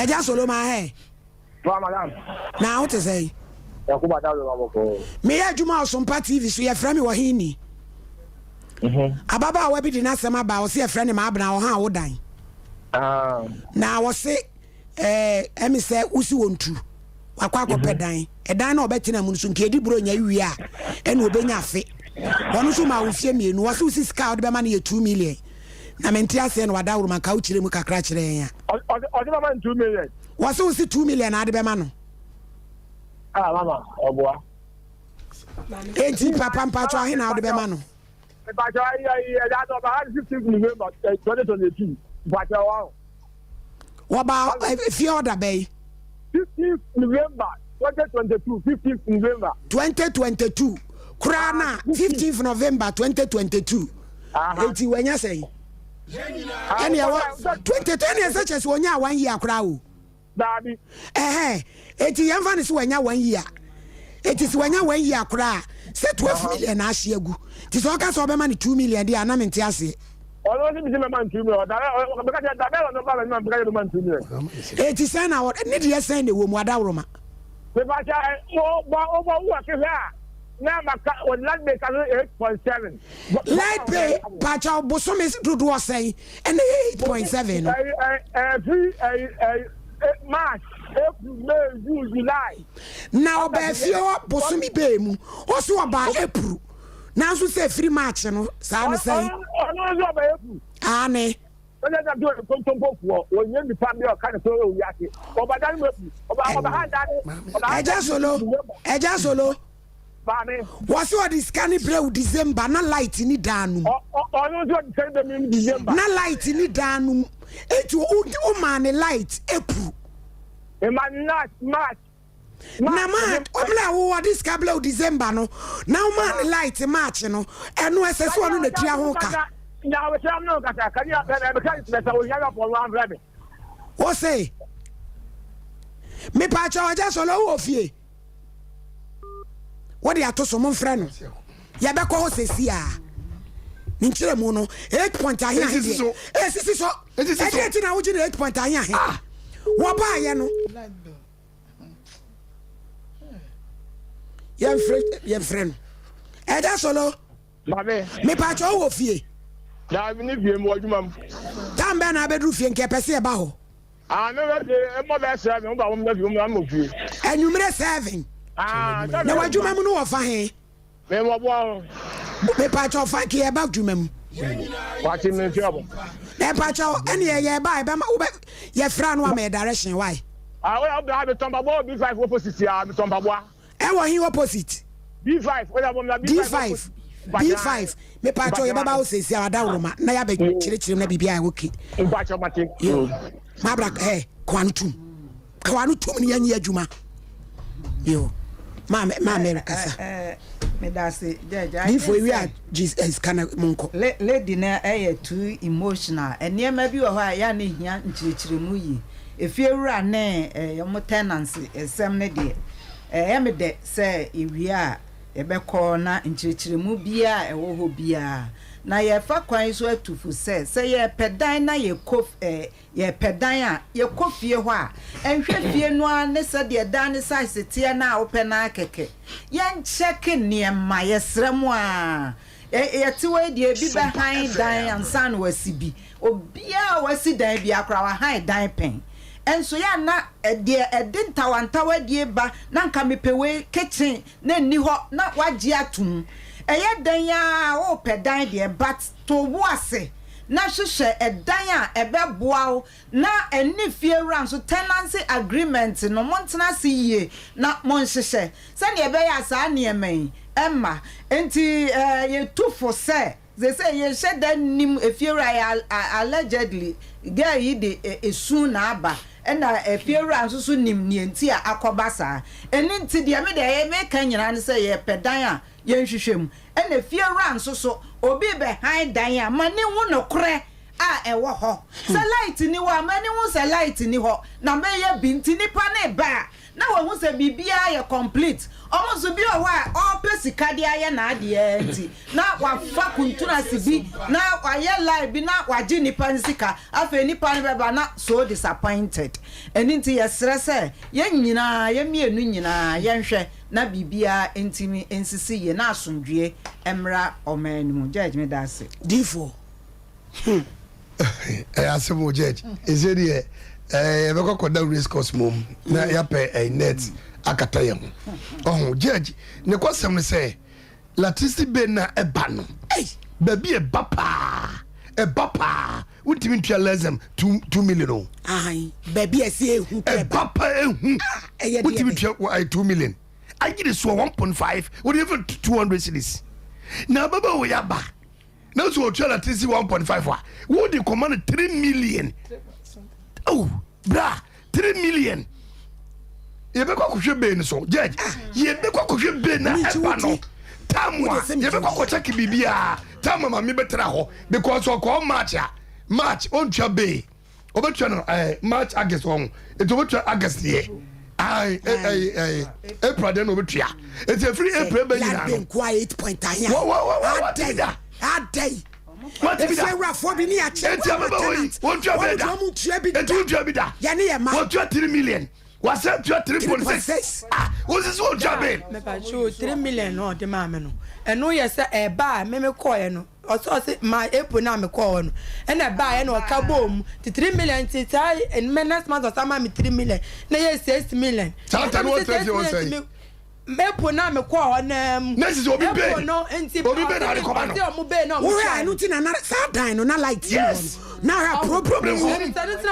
ja solo ma he madam na what say yakuba dawo maboko me ya juma Sompa TV so ya frame wo hini ababa wa bi di na sema ba wo se ya frame ma abna wo ha wo dan na wo se emi se usi wontu wakwa akopɛ dan ɛdan na ɔbɛtena mu nso nkedi buro nya wi a ɛna obenya afe wɔno so ma wo fie mienu wo se usi ska ɔde bɛma na 2 million na menti ase na wada woro maka wo kyerɛ mu kakra kyerɛ ya ɔde bɛma 2 million wo se usi 2 million ade bɛma no mama oboa enti papa mpacho ahe na ade bɛma no mpacho that of 15th November 2022 mpacho wow waba fie order bay 15th November 2022 15th November 2022 krana 15th November 2022 enti wanya say ani awa 2020 esa chese wonya 1 year kra o dabi enti yemfa ne se wanya 1 year enti se wanya 1 year kra se 12 million na ahye agu ti so ka so obema ne 2 million dia na mente ase always be the man 2 million because that no ba na because the man 2 million eti say na ne de say na wo mu adaworoma we ba cha o wo ke ha na maka on land make 8.7 light pay pacha bosome dodo say and 8.7 no March, April, May, June, July. Now, Befio, Bosumi Bay, also about April. Now, so say 3 March, no, Sam say. Anne. When I do a content book, when you become your kind of solo, Yaki, or by that, I solo. What's what is canny brew December, not light in it down. Not light in it down. It will man a light April. A man not March. Namat, what is Cablo December no? Now man light March no, and no SS one in the Triahoka. Now it's no can you have for 1 rabbit. What say? Me pacha just all of ye. What they are to some friend? Yabako says here. Ninchire mu no 8 point ahia he so sisi so eti na wo gine 8 point ahia he wo ba ye no ye friend eda solo babe me pa cho wo fie da bi ni fie mo adwuma tambe na abedru fie nke pese e ba ho no e mo be 7 mo ba mo na fie mo am fie anumere 7 na wadwuma mu no wɔ fa he me mo bo me pa cho fa ki e ba dwuma mu wati me fiabo na pa cho ene ye ba e ba ye fra no am direction why we obla be tomba bo B5 opposite ya me tomba bo e wo he opposite B5 we bom na B5 B5 me pa cho ye ba o sesi ada woroma na ya be chire na bibia e woke mpa cho mate ma bra kwantum ni yanyi adwuma yo ma America sa me da say judge before we are Jesus kana monko lady na too emotional enema bi wo ha ya na hia nchirichiri mu yi efiewura na yomo tenancy esem ne de me de say ewia ebekọ na nchirichiri mu bia ewo ho bia na ye fa kwan so atufu say ye pedan na ye kof ye pedan a ye kofie ho a enhwe fie no a ne se de dan ne size tie na ope na keke ye check niema ye sremu a ye ti we de bi be han dan ansan wasibi obia wasi dan bi akra wa han dan pen enso ya na de edintawantawa die ba na nka mepewe kitchen na ni ho na waji atum eye dan ya o pedan de but to woase na hwehwe edan a ebeboa na eni fie ran so tenancy agreement no montena se yie na monhwehwe se ne ebe ya sa ne emen emma enti ye tu for say they say ye shed dan nim efie ra allegedly girl yi de esu na aba na efiewura nso so nim ne enti a akoba saa eni nti de me de ye me kan nyina ne say ye pedan a ye nhwehwem na efiewura nso so obi be han dan a mane hu no kore a ewo ho se light ni wa mane hu se light ni ho na me ye binti nipa na ba na wo hu se bibia ye complete omo so bi o wa o pesika de aye na ade enti na wa fa kuntuna sibi na wa ye live bi na wa ji nipa nsika afa nipa ne beba na so disappointed eni nti ye sere se ye nyina ye mienu nyina ye nhwe na bibia entimi ensisi ye na asundwe emra omanimu judge me da se d4 asemo judge ezedie ebeko koda risk cosmom na ya pe net akata yam judge ne kwasem ne say latisi be na eba no baby e bapa utimi ntwa lesem 2 million baby esi ehu bapa ehu utimi ntwa 2 million I get so 1.5 what even 200 cities na baba wo ya ba na so twa latisi 1.5 wa wo dey command 3 million oh bra 3 million ye be kwa kuhwe be ni so judge ye be kwa kuhwe be na eba no tamwa ye be kwa check bibia tamwa ma me betra ho because o ko match on twa be obetwa no match August on it obetwa August ye April then obetwa it's a free April be ni na no 8.9 what day what if I rap for me a check what you be da what 3 million was that 3.6 what is what job me pa show 3 million no de ma me no eno ye se e ba me call e no also say my epo na me call no and e ba e no ka bom 3 million ti tai in next month or sama me 3 million na ye 6 million Satan what you say mepo na me call na next is obi be no enti obi be na recover no omo be no we are not in another side no na light yes now her problem so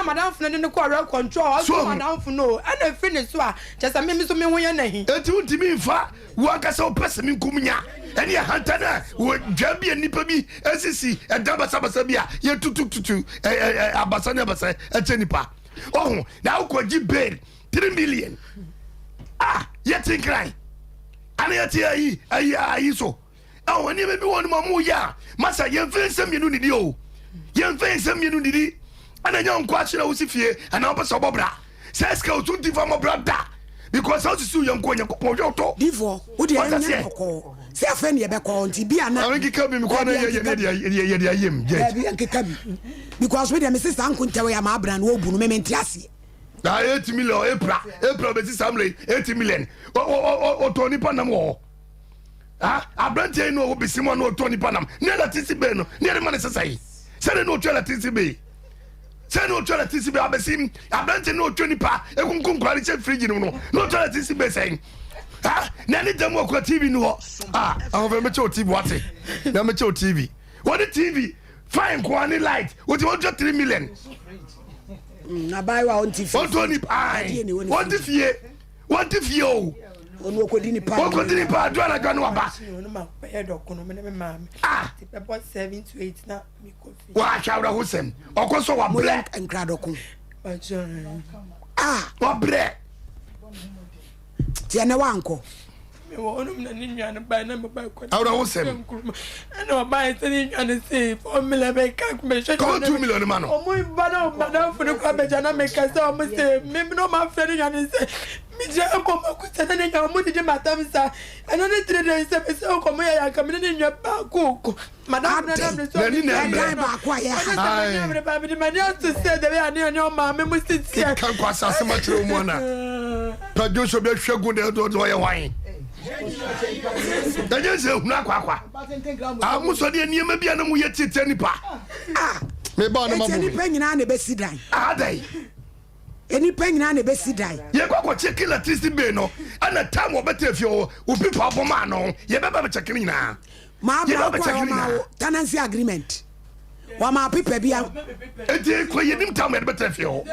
madam fun ne call real control so madam fun no and finish so a just me so me ho ya na hi enti untimi mfa wo kasa o pese me nkumnya ene ya hantana wo dwabia nipa bi asisi edabasabasa bia ye tutututu abasa ne abasa echenipa na ukoji bail 3 million yet in cry and yet ayi so wani be bi won mamu ya masa ye fensem yenu nidi o ye fensem yenu nidi ana nya nko achira wo sifie ana opesa obobra seska o 25 mobra da because how to sue young konya ko yo to divo wo de anya ko se afa ne be ko nti bia na awon kika bi mi ko na ye de ayem je bia kika bi because we de me sister anko ntewe ya ma abra na wo bu no me entiase 8 million April be samle 8 million o Tony Panam wo abrantie no obi simo no Tony Panam ne la tisi be no ne man sesai se no twa la tisi be se no twa la tisi be abesim abrantie no Tony pa ekunkum kwari che fridge no twa la tisi be sei ha na ne demo ko TV no ah ahove me cho TV wate na me cho TV what the TV fine quality light what you want 3 million na buy wa on TV what only ai what if you onu okodi ni pa do na gwa no aba onu ma pe do kono me ma me ti pe 7 to 8 na mi ko fi wa chawra husem okoso wa bre enkra do kun wa bre ti ene wa anko me wo onu na ni nwa na ba na me ba ko awra husem ana ba ite ni nwa na say 4 million be ka me she 2 million ma no o mo ba na fu ni kwa be jana me ka say o mo say me no ma fe ni nwa na say mi je ko ma ku tana ni nwa mo di matam sa ana ni 3 days se se ko mo ya ka me ni nwa ba ko madam na na so ni na ba kwa ya ai ba bi ma ni to say de be ani o ma me mo sit here kan kwa sa se ma kire mo na pa jo so be hwegu de do ye wan daje se huna kwa amuso de niema bia na mu ye tete nipa me ba na mamu ni pa nyina na be sidan adai eni pa nyina na be sidan ye kwa check electricity bill no ana time obeta fio o pipa boma no ye be ba check nyina ma bra kwa ma tenancy agreement wa ma pipa bia eti ko ye nim time ye beta fio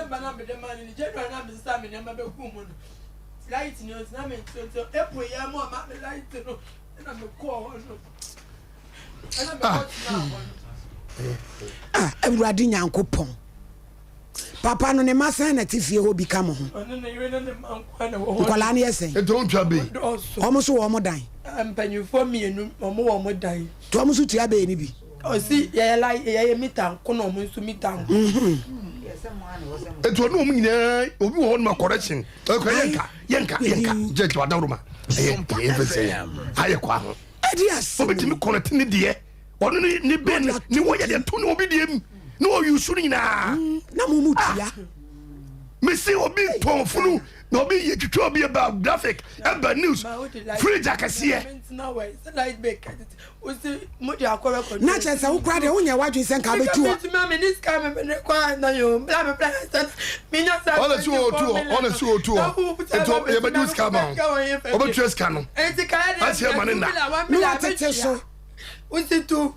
light no na me so epo ya mo ma light no na me ko no na me ko na Ewurade Nyankopon papa no ne masan na tifie ho bi ka mo ho ono na yire na man kwa na wo nkola na yesen e don twa be omo so wo mo dan ampanyufo mienu omo wo mo dan to omo so tua be ni bi o si ye like ye mita nko na omo so mita nko eto no mu nyina obi wo no correction ko yenka je to adawruma ye fese aye kwa ho adias obetimi connect ni de ono ni be ni wo ye de to no obi de no o yusu ni na mu mutia me see obi ton funu na obi ye twitwa obi about graphic eba news fridge akase na chesa wo kra de wo nya wadwe sen ka betu ona su otu eto ye bedu scam obetu scam asi e mane na no atete so usi tu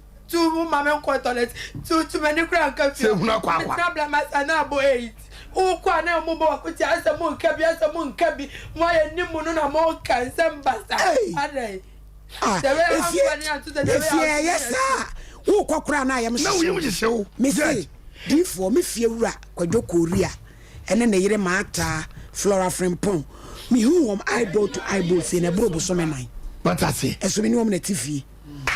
mama nko toilet tu many kra nka fi se huna kwa problem asana abo 8 ukwa na mo bo ko ti asa mo nka bi mo ye nimu no na mo kan sembasa adai yes wo kokora na yem na wo yem hyew me say before me fie wura kwadwo korea ene ne yire maata Flora Frimpong me hu wom eyeball to eyeball say na bro so me nan batase eso me ni wom na tifie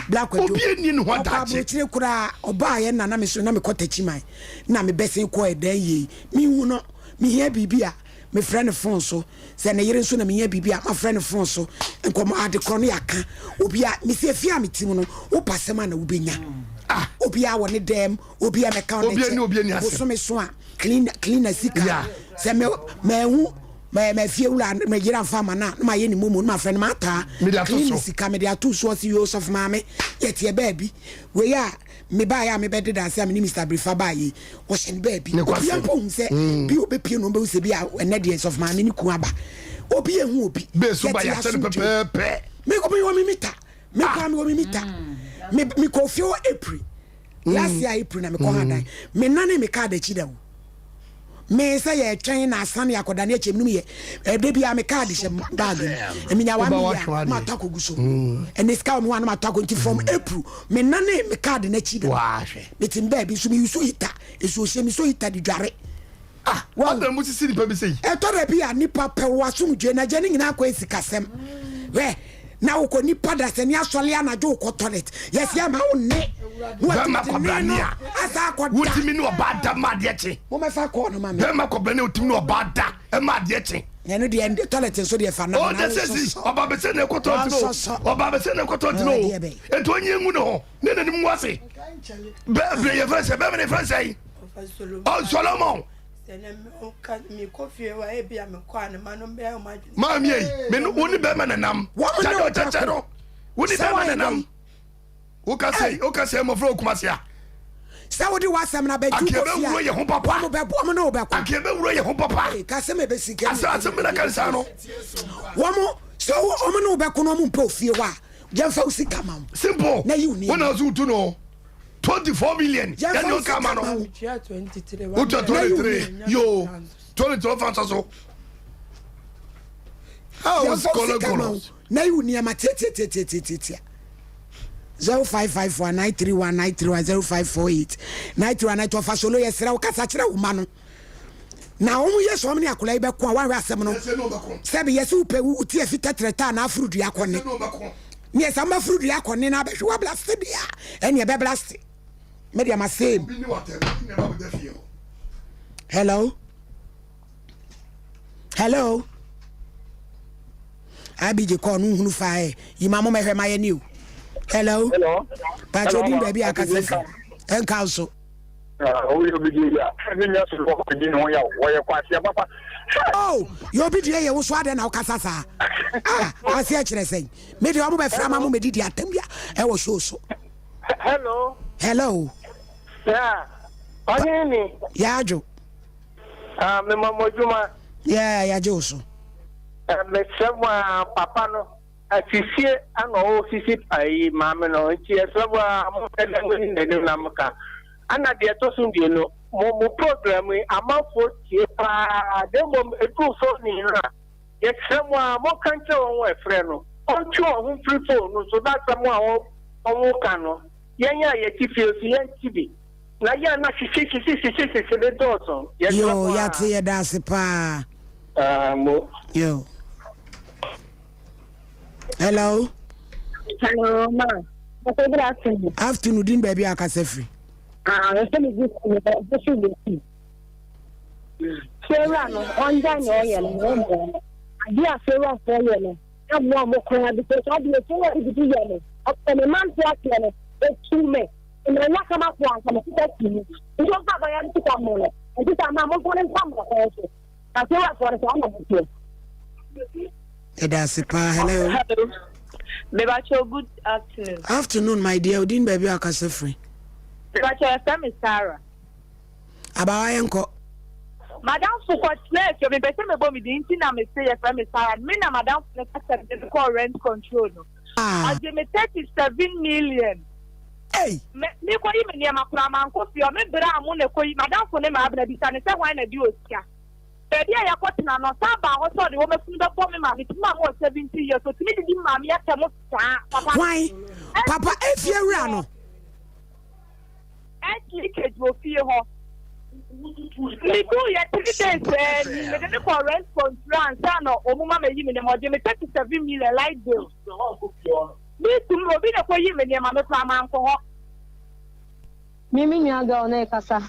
black kwadwo obi eni no hwada che kire kura oba ye na me so na me kotachi man na me besen ko edan ye me hu no me hia bibia me friend phone so se na yire so na me hia bibia ma friend phone so enkom ade krono yaka obi a me se fia me tim no wo pasema na wo benya obi a woni dem obi a me count obi ni ase so me so a clean sika se me hu me fie wula me yira fama na ma ye ni mumu ma friend ma ta clean sika me dia tu so si yo of mame yet ye baby we ya me ba ya me be de dance me ni Mr. Brifa ba yi wo shen baby obi an pon se bi obi pie no be se bi a ene de of mame ni ku aba obi ehu obi be so ba ya se pepe me ko me wo mi mita me ko me wo mi mita me ko fio April last year April na me ko hadan me nane me ka da chi da wo me say ye twen na asane akoda na echem num ye ebe bia me card she bag me nya 1 million ma tako guso and this guy me wan ma tako nti from April me nane me card na chi da wa hwe me tim ba bi so me yuso ita eso she me so ita di dware wa da mu sisi nipa bi sei e to da bia nipa pe wasum dwe na je ni nyina kwa esikasem we na uko nipa da se ni asole anajo uko toilet yes ya ma wonne ma kobrania asa ko wutimi no bada ma de che mo me fa ko no ma me ma kobrania wutimi no bada e ma de che ene de end toilet so de fa na o de sesi oba be se na ko toilet no oba be se na ko toilet no e to onye ngu no ne na nim wase be ye France be me France ai o Solomon mi coffee wa e bia me kwa ne ma no be ma ma mi me no woni be ma nanam chachero woni be ma nanam o ka say mo fro kuma sia sa wodi wasam na be du ko sia ye ho papa mo be bo mo no be kwa akebe wuro ye ho papa ka se me be sika asa me na kan sa no wo mo So omo no be kono mu mpo fie wa jemfa usika ma simple na you ni when I was to know 24 million Jemfa then you usika come ma on Chia 23. Uta 23 yo 23 fans so how was color na you ni ama 05519319310548 9319 fa solo yesra wo kasa kire wo ma no na omu yeso omni akola ibe ko wa asem no sebe yeso pe wu tie fitetreta na afrudu yakone ni esa ma frudu yakone na behwe wa blast dia ene be blast media ma same hello abije ko nu hunu fae yimamo mehwe ma ye ni o hello pacho din baby akasefi en council oh you be there enya so ko di no ya wo ye kwase papa oh you be there ye wo so ade na okasasa asi a kire sen me de omo be fra ma mo medidi atam bia e wo show so hello yeah ani yajo me mamojuma yeah yajo so me sewa papa no afisie ana o sisi pai mama no nti sewa mo tele ngoni ne na mka ana de to so die no mo program amafo tie pa de mo edu so ni na ye sewa mo kanche won we frɛ no oncho ho free phone no so that someone on kano yenya ye ti feel so yen ti bi na ya na sisi de dozo yo ya te ya dance pa mo yo hello ma good afternoon afternoon din baby akasefri I me this Sarah no on down no ye no dia Sarah for ye no amo mo kwa because I be so what did you no up the man to ask no to me and I not come up one come to that you don't have I am to come on and this am mo go and come also I say what for so am hello Mebacho, good afternoon. Afternoon, my dear. Udin baby akasefri. Mebacho, your name is Sarah. Abawa yanko. Madam Foucault, you be better me bo me di inti na me say your name is Sarah. Me na Madam Foucault dey call rent control no. I dey me 37 million. Hey. Me ko yi me ni ma kura man ko fi o me bra amu ne ko yi Madam Foucault ne ma abna bi sa ne say why na di osia. Baby, I got na no saba o so the woman from the bomb ma me ma mo 70 years so timi di ma me atemo papa. Why? Papa if you rano. Ke do fi ho. Me go ya 3 days me dey for rent control and no o mo ma me yi me ne mo je me 37 million light bill. Me tum obi na ko yi me ne ma me pa man ko ho. Mimi nya ga ona kasa.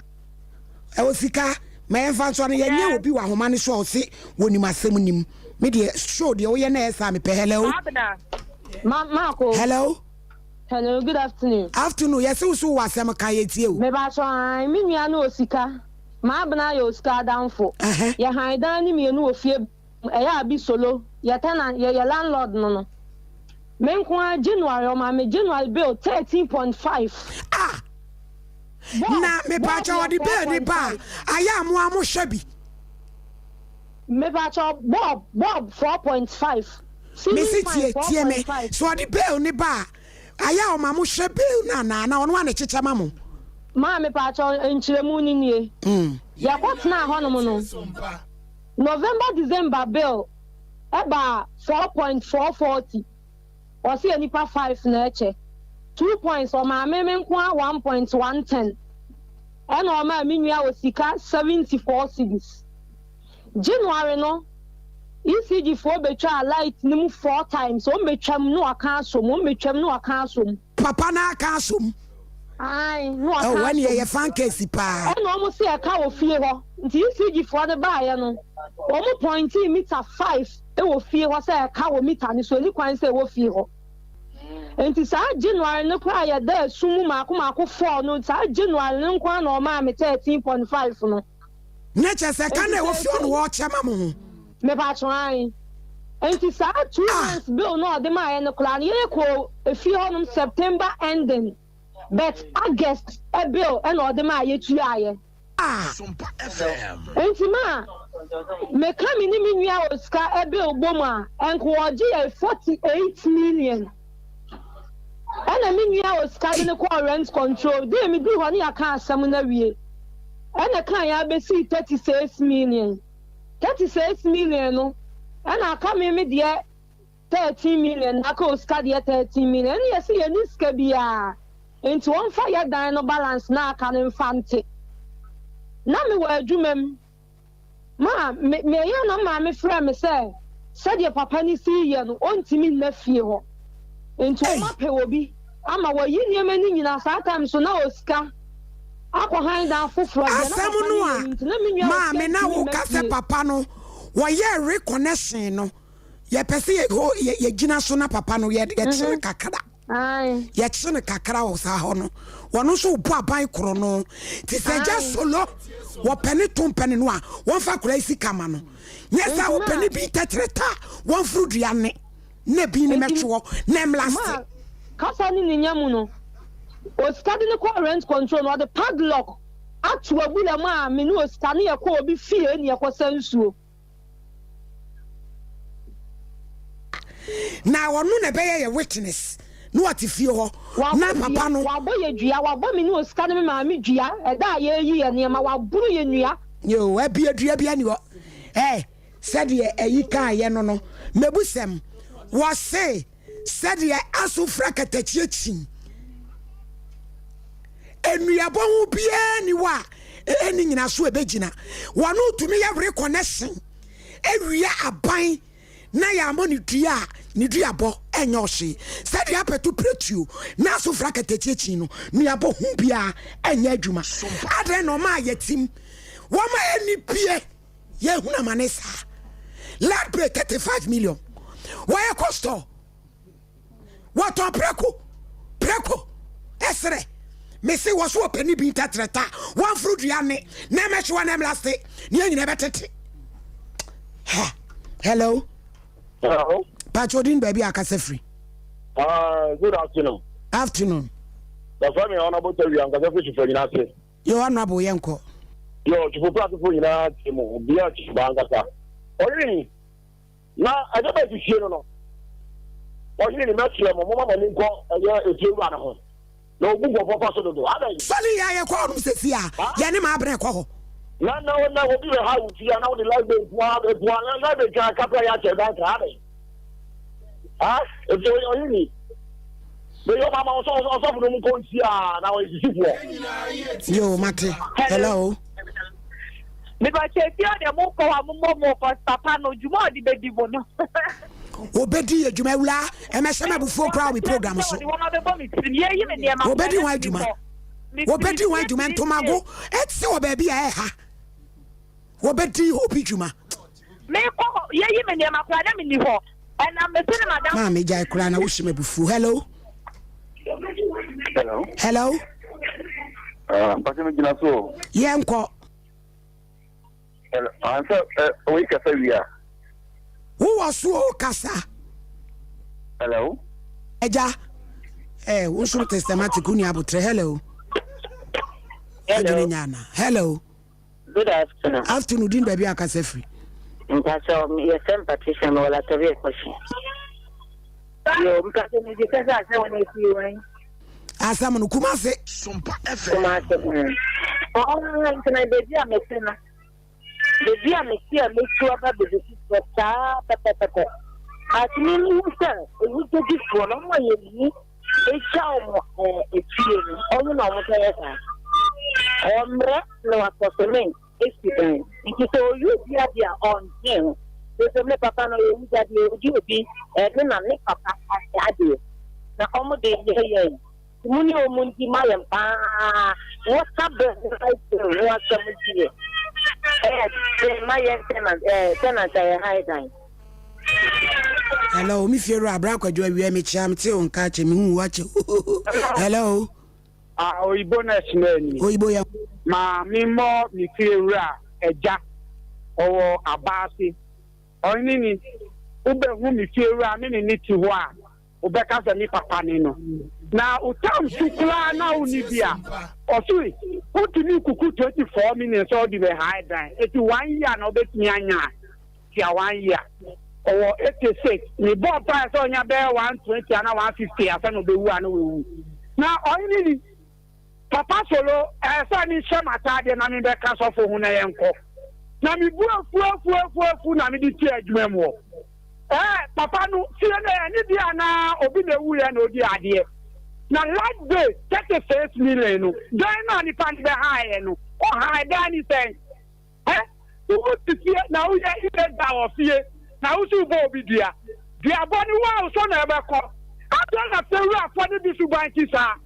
E wo sika my infant one ye obi wa homa ne so se woni masem nim me de show de wo ye na esa me pe hello Marco hello good afternoon yes so wasem ka ye tie o me ba so an me nua na osika ma abna ya osika danfo ye han dan ni me nu ofie e ya bi solo ye tenant ye landlord no me nko January o ma me January bill 13.5 na me pacha wadi be ni ba aya mo hwebi me pacha Bob 4.5 me sit tie me so wadi be ni ba aya o ma mo hwebi na ono ane chicha ma mo ma me pacha enchiremu ni nie ya kwatna ho no no November December bill eba 4.440 o se nipa 5 na eche 2 points or my memen kwa 1.110 and or my minua osika 74 cedis January no ECG 4 betwa light nim 4 times o betwam no aka so mo betwam no aka so papa na aka so ai no aka oh when ye fan case pa and o mo se aka wo fie ho nti ECG 4 de ba ye no o mo point meter 5 e wo fie ho se aka wo meter ni so ni kwan se wo fie ho enti sa January no kwa ya da sumu mako 4 no sa January no kwa na o ma me 13.5 no nature se kan e wo fi on wo chema mo me ba try enti sa 2 months bill no de ma no kla na ye ko e fi honum September ending but August e bill e no de ma ye tu aye Sompa FM enti ma me come in me nua Oscar ebe oboma enko oje 48 million. And me nua Oscar de ko rent control. Dey me di ho ne aka asem na wie. And I can ya be see 36 million. 36 million no. And I come in me there 13 million. I ko Oscar there 13 million. And you see you niska bia. Into one fire down no balance na kan infante. Na me wa adwumam. Ma me ya no ma me frɛ me sɛ sɛdeɛ papa ni si ye no ontimi nna fie hɔ. Into ma pɛ obi ama wa yi niema ni nyina saa time so na Oscar. Akɔ han da foforo de na asɛm no a ma me na wo ka sɛ papa no wɔyɛ reconnection no yɛ pɛ sɛ yɛ gyina so na papa no yɛ kyene kakra. Yɛ kyene kakra wɔ saa hɔ no wɔno so bo aban koro no ti sɛ gya solo wɔ pɛne to pɛne no a wɔmfa kora isi kama no nyɛ sa wɔ pɛne bi tetreta wɔmfuru duane na bi ne metwo na mlaste kasa ni nyamu no Oscar de ko rent control no the padlock atu abula ma me no Oscar ne yakɔ obi fie ne yakɔ sansuo na wɔno na bɛyɛ yɛ witness no ati fie hɔ na papa no wabɔ yɛ dua wabɔ me no Oscar ne ma me dua ɛda ye yi yɛ ne ma waburu yɛ nua yo abia dua bia ni hɔ sɛdeɛ ayi kan yɛ no mebusɛm wɔ se sɛdeɛ aso frakatachie chin enuabɔ hu bia ni wa eni nyina so ebegina wɔno tumi yɛ reconnection ewia aban na ya amoni dua ni dua bɔ enye ohye sɛdeɛ apetu pretuo na aso frakatachie chin no nuabɔ hu bia enye adwuma adre no ma yetim woma eni pie ye huna manesa lad pay 35 million why costo what on preko esre me say was so penny bi tatreta one fruit duane na me hwe na mlaste ne nyina betete hello Pachodin baby akase free good afternoon the family honorable tell you akase free for you say yo honorable yenko yo chifu practice for you na timo bia chibanga ori na aja ba ti hie no ori ni match mo mama ni nko ya etie wa na ho na ogbugbo papa so do ada sali ya ye ko no sesi a ye ne ma abre ko ho na obi we ha wuti ya na wo de live bua na be ja kapra ya che bank ada e so ori ni be yo mama so fu no mu ko nti a na wo sisi yo mate hello because if you are more for papa no juma di bedi bono obedi adwuma wula emesema before crowd program so obedi wa adwuma ntomago etse wo ba bia ha obedi obi dwuma me ko ye yi me niam akra na me ni ho na me se madam ma me jai kra na wo hye me bufu hello pase me gina so yenko answer we ka say we are who was so kasa hello eja wo so testamati kuni abutre hello hello good afternoon din baby akase free mpacho me sympathy me wala tobe question yo mpacho me di kasa ase woni fi wan asam no kumase Sompa FM ntana bebi a mesena bebi a mesia mesu aba bebi ta papa atini ni usa ewu di fo no mo ye ni eja o etue ni onu na mo taya ka omre no apostlement experience nti so you dia on him so me papa no ye uja di obi ni na ne papa ade na omo de ye muni o munti mayam pa what's up what's up here my tenant high time hello mi fiero abra kwadwo awie me chiam te on ka che me hu wache hello oyibo na shimeni oyibo ya ma mi mo mi fiero eja owo abasi oni ni ube hu mi fiero mi ni ti ho a ube ka se mi papa ni no na utam sukula na unibia osuri utimi kuku 24 minutes or the high down it 1 year na obetimi anya tia 1 year or 86 ni board price onya be 120 and 150 asa no be wu ana we na oyini papa solo esa ni shemata de na mi be ka so fo hu na yenko na mi fu na mi di ti adwuma mu papa no sie na ni dia na obi na wu ya na odi ade na last day 36 million no then na ni pan be high no o high dan ni say wo ti fie na wo ya ile da wo fie na wo su bo obi dia boni wa so na be ko ado na feru afọ ni bi su banki sa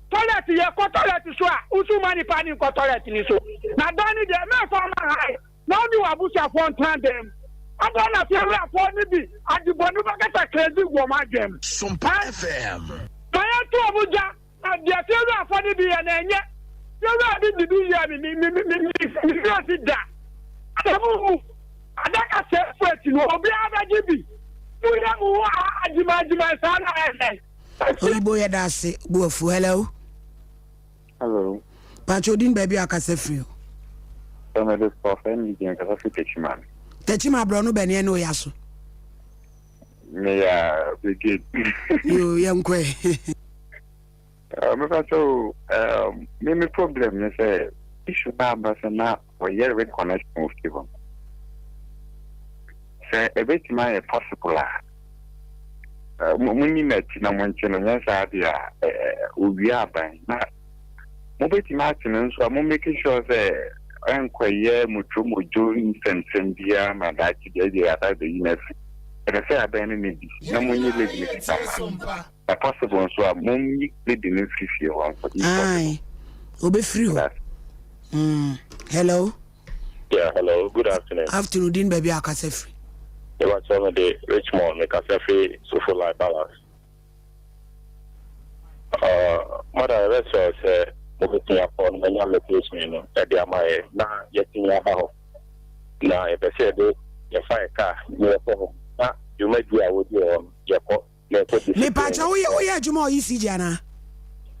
toilet ye ko toilet so a usu mani pani ko toilet ni so na dani de me for ma high na ni wa busa for ntan dem ado na feru afọ ni bi adibonu ba kata crazy wo ma dem Sompa FM kaya to Abuja na de feru afọ ni bi ya na enye feru abi bi ya mi fi da adamu adaka se fete no obi abaji bi tu ya mu ajima sana Oyibo ya dase buafu hello. Hello. Pachodin baby akase free. I'm the prophet ni dia kasa fi Techman. Techman bro no be ne no yaso. Me ya begin. Yo yankwe. Me fa so me problem ne say issue na ba se na o yer with connection with people. Say a bit my possible muni na ti na monche no nyansa dia obi aban na mo beti ma ti nso mo make sure say enkwaye mutu mojo nsensem bia ma da ti dia ata be yinefi e say aban ni bi na mo nyi le ni ta a possible so mo nyi le di ni fifi o so ai obe free ho hello. Yeah, hello, good afternoon. Afternoon din baby akase free. It was on the Richmond, make a free so full life balance. Mother, let's say, moving upon the young location, at the Amaya, now getting your house. Now, if I said, you fire car, you may do with your me pacha we are Jumo EC Jana.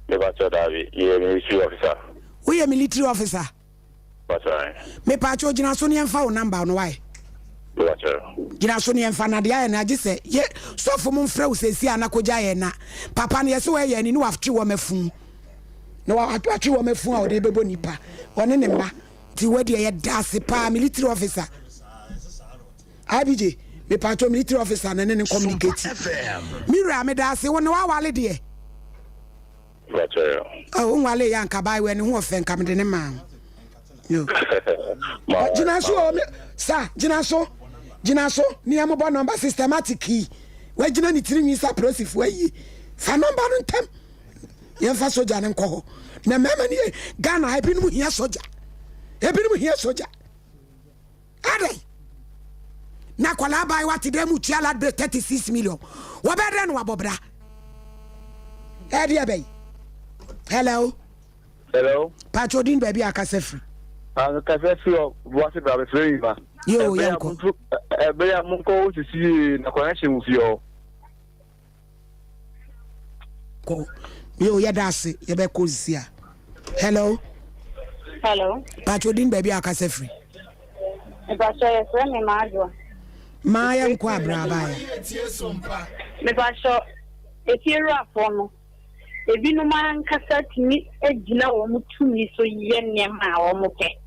Me pacha Davi, you military officer. We are military officer. That's right. Me pacha Jinasonian phone number on why. Gina so ne emfa na de aye na agi se ye sofo mo mfra usesi anakoja ye na papa ne yese we ye ni waftwe wo mafun na wa atwe wo mafun a o de bebo nipa one ne mma ti wadi ye dase pa military officer abije me pato military officer na ne communicate mira me dase won wa wale de oh wale ya nka bai we ne ho ofen kam de ne ma yo Gina so sa Gina so ni amobo number systematic key we gina ni tiri nisa process we fa number no tem ye fa soja ne nko ho na mema ni Ghana ha binu hia soja ade na kwala bai wati dem utia lad 36 million wo be den wa bobra ade abey hello Pachodin baby akase free kase free what about free ba yo yanko ebe ya munko sisi na connection with you ko yo ya dase ye be ko sisi a hello Pachodin baby akase free e ba so ye friend me majo ma yanko abraba ya me ba so e tiru afo no ebi no man kasa timi egina wo mutumi so ye nema wo moke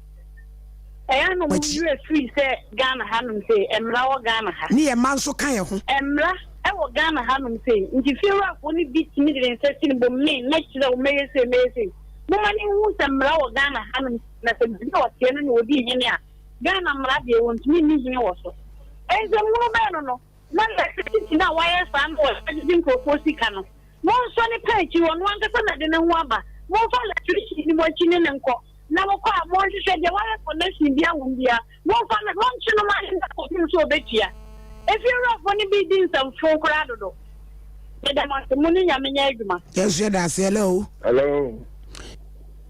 eya no mu yue free say Ghana hanum say emra wo Ghana ha ni e man so kan ye ho emra e wo Ghana hanum say nti firu afo ni bi timi de nsesi ni bo me na kire wo meyese mo mani hu se emra wo Ghana hanum na se bi wo tie no odi yin a Ghana mra de wo ntimi ni yin wo so enze mu no no na la titi na wa ye san wo din ko posika no mo so ni page wo no anka na de ne ho aba mo fa la tiri ni mo chine ne nko na mo kwa mo hwehwe de wa connection bia wo bia mo fa na mo chino ma ni ko so betia if you rough when be din some folk rado e da ma mo ni nya menya adwuma yes you da say hello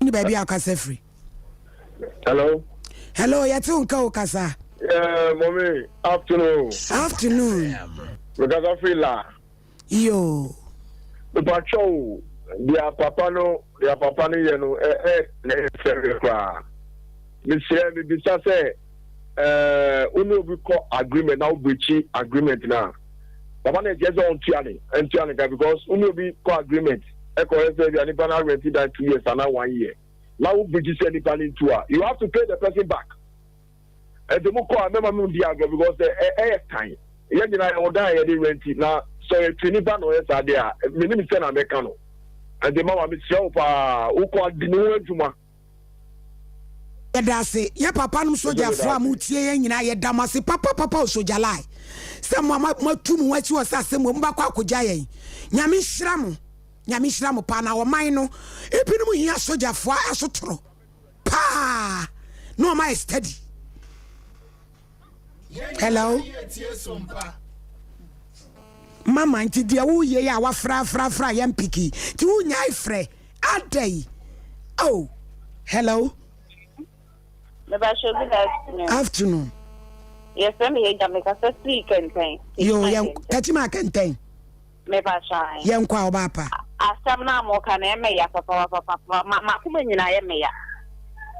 ni baby akase free hello yati unka ukasa mommy afternoon because I feel la Yo. The patrol, their papa no, you know, necessary cry. Monsieur, the say, we call agreement now, breaching agreement now. Papa is just on Tiani, and Tianica, because we call agreement. Echo said, the Nippon rented that 2 years and now 1 year. Now, we just send Nippon into her. You have to pay the person back. And the Moko, I remember Mundiago because the air time. Yet, I will die at the rent now. So, if you need no are there, minimum send a mechano. And the mama is so far, who called the new Juma. That's it. Yeah, papa, no soldier from Mutia, and I had Damasi, papa, soldier lie. Some mamma, more 2 months was a same Mumbaka Kujaye. Nyamishramu pana wa maino. Epinumu hiya soldier for asotro. Pa! No, my steady. Hello? Mama, nti dia wo ye ya wa fra yam piki. Ti wo nyai frɛ. Adai. Oh. Hello. Good afternoon. Afternoon. Yes, me Jamaica so kenten. Yo, yam kachima kenten. Me ba shine. Yam kwa obapa. Asam na mo ka na me ya papa ma kuma nyina ye me ya.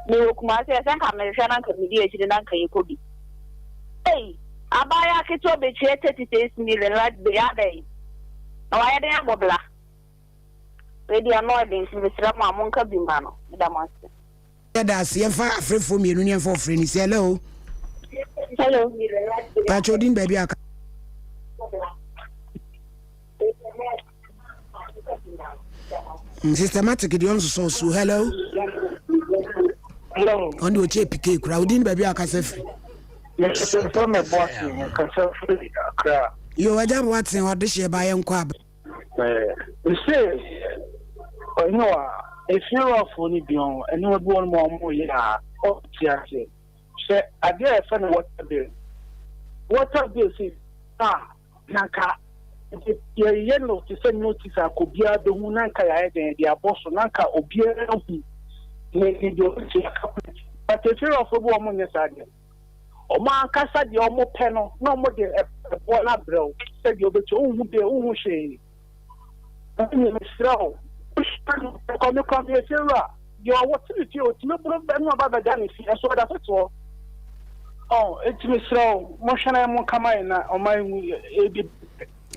Me wo kuma se san ka me hwa na ka me di echiri na ka ye kobi. Hey, abaya keto be che 36 million right be adai. Na wa ye den abobla. We di ano e bin misra ma mo nka bi ma no. Da mo ase. That's Yefa Afrefo Miunion for friends. Hello. Hello. Pachodin baby. Systematic, the also so. Hello. Hello. On the PK crowding baby. Yes, from a boss. You are just watching what this year by Unquab. You say, you know. If you're off on it beyond, and you want more, yeah, oh, yes, say, I dare find what I do. What I do is, Nanka, you're yellow to send notice. I could be at the Munanka, and the boss of Nanka or be but if you're off a woman, yes, I did. O man, Casa, the almost panel, no more than a boy, bro, said you'll be to be own shade. Come here, Sarah. You are what to do to no problem about the Danny. That's what that's all. Oh, it's me so. Motion I won't come in on my.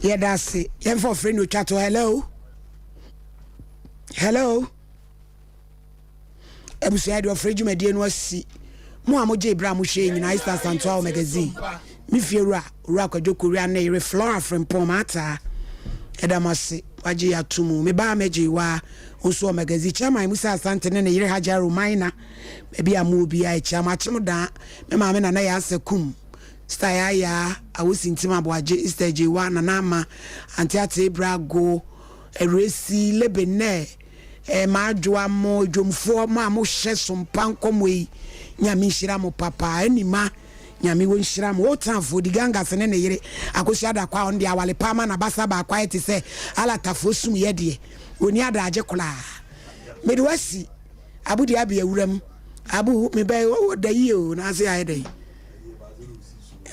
Yeah, that's it. Yeah, for friend with chat. Hello. Hello. Ebusi adi ofreju you medie no asi. Mo amoje Ibra mo hwe nyina Eastern Central magazine. Mi fiera ura kwadwo Korea na ire Flora from Pomata. Edamasi waje ya tumu me ba meje wa nso magazine chama Musa Asante ne yire Haja Romaina be amu bi ai chama chimda me ma me na ya asekum style ya awusintima boaje stage 1 na nama antiate brago eresi lebene ma dwoa mo dwomfo ma mo hye Sompa Nkomo yi nyame hira mo papa anima nyame won hira mo otanfo diganga sene ne yire akosi ada kwa on dia wale pama na basa ba kwa eti se alatafo sum ye de oni ada age kola medwasi abudi abi awuram abu me bay o da yi o na se ayi dai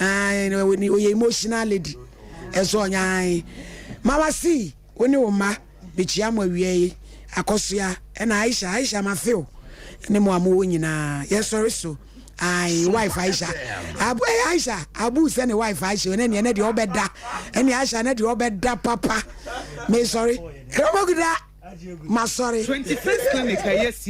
ai no ni o ye emotional lady eso nyai mama si woni wo ma bichia mo awie akosia na Aisha ma feel ni mo amu nyina yes sorry so ai wife Aisha abu say ni wife Aisha ne ne de obeda ene Aisha ne de obeda papa me sorry come on ma sorry 21st clinic yes